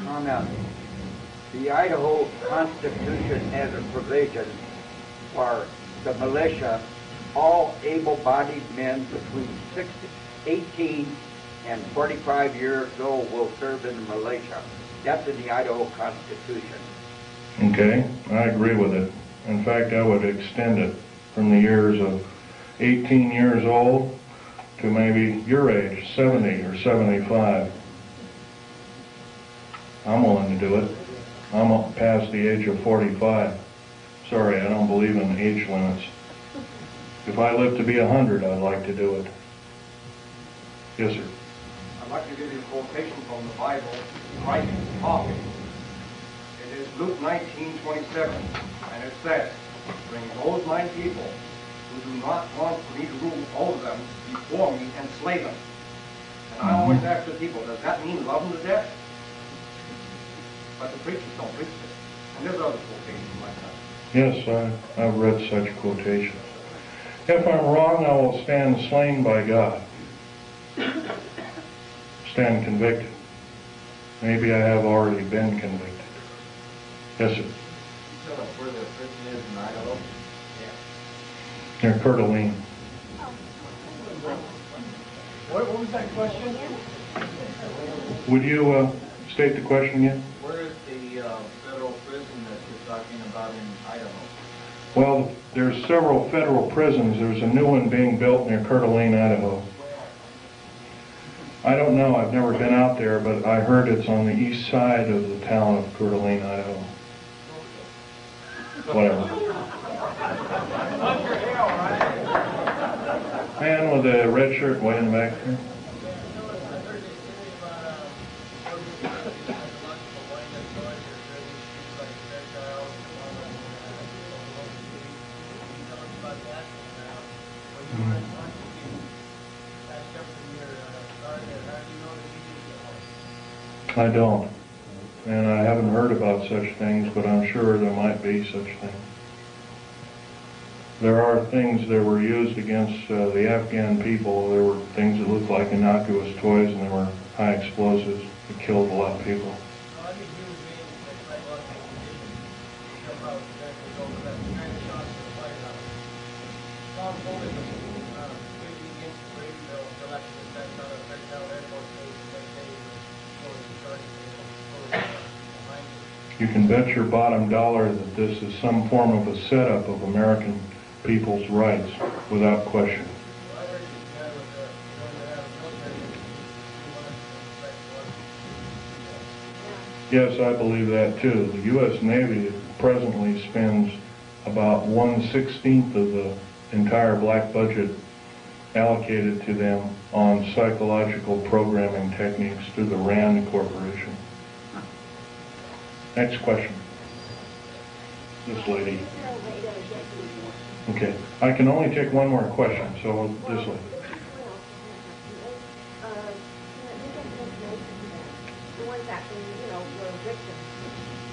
Comment. The Idaho Constitution has a provision for the militia. All able-bodied men between 18 and 45 years old will serve in the militia. That's in the Idaho Constitution. Okay, I agree with it. In fact, I would extend it from the years of 18 years old to maybe your age, 70 or 75. I'm willing to do it. I'm past the age of 45. Sorry, I don't believe in age limits. If I live to be 100, I'd like to do it. Yes, sir. I'd like to give you a quotation from the Bible, Christ talking. It is Luke 19:27, and it says, "Bring those my people who do not want me to rule over them before me and slay them." And I always ask the people, does that mean love them to death? But the preachers don't preach this. And there's other quotations like that. Yes, I've read such quotations. If I'm wrong, I will stand slain by God. Stand convicted. Maybe I have already been convicted. Yes, sir. So where the prison is in Idaho? Near Coeur d'Alene. What was that question? Would you state the question again? Where is the federal prison that you're talking about in Idaho? Well, there's several federal prisons. There's a new one being built near Coeur d'Alene, Idaho. I don't know. I've never been out there, but I heard it's on the east side of the town of Coeur d'Alene, Idaho. Whatever. Man with a red shirt way in the back there. I don't. And I haven't heard about such things, but I'm sure there might be such things. There are things that were used against the Afghan people. There were things that looked like innocuous toys, and there were high explosives that killed a lot of people. You can bet your bottom dollar that this is some form of a setup of American people's rights, without question. Yes, I believe that too. The U.S. Navy presently spends about 1/16 of the entire black budget allocated to them on psychological programming techniques through the RAND Corporation. Next question. This lady. Okay. I can only take one more question, so this way. The ones actually, were victims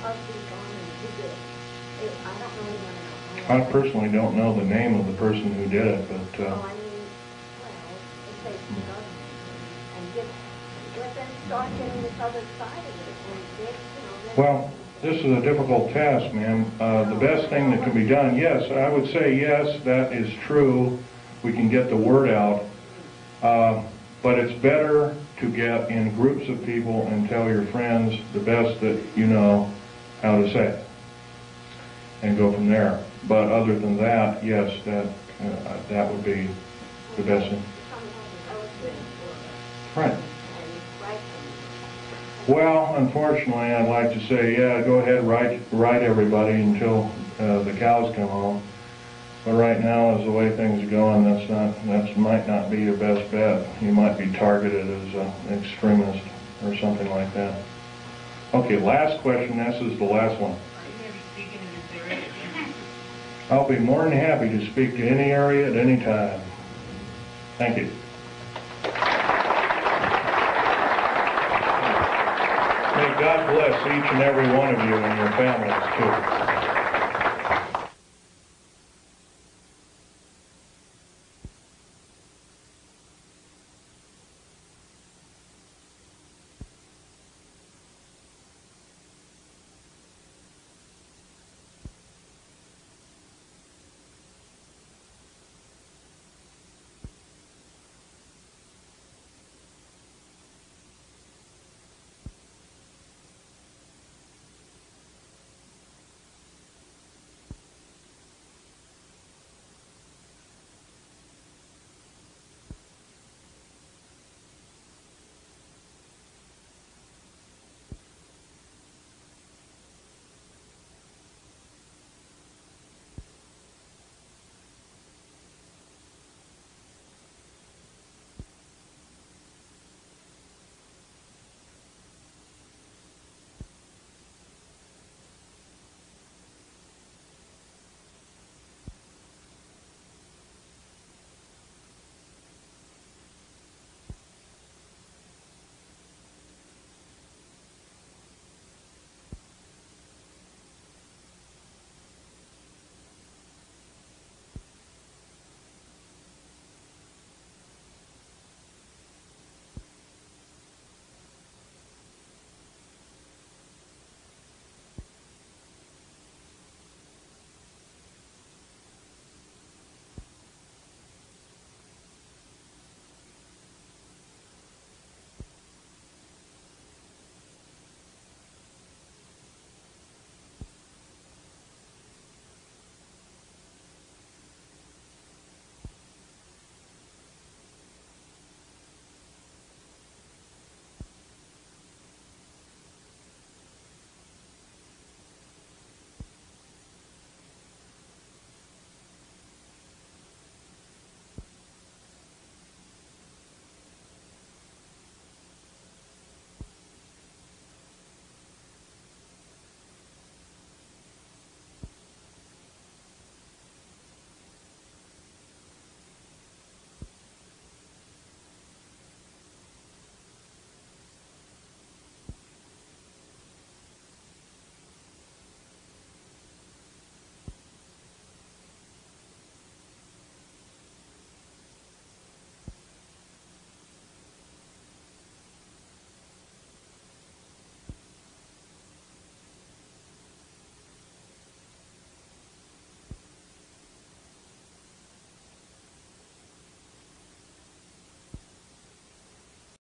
of these bombings who did it. I don't know anyone else. I personally don't know the name of the person who did it, but... it takes the government and let them start getting this other side of it. And Well, this is a difficult task, ma'am. The best thing that can be done, yes, I would say yes, that is true. We can get the word out. But it's better to get in groups of people and tell your friends the best that you know how to say it. And go from there. But other than that, yes, that would be the best thing. Right. Well, unfortunately, I'd like to say, yeah, go ahead, write everybody until the cows come home. But right now, as the way things are going, that might not be your best bet. You might be targeted as an extremist or something like that. Okay, last question. This is the last one. I'll be more than happy to speak to any area at any time. Thank you. May God bless each and every one of you and your families, too.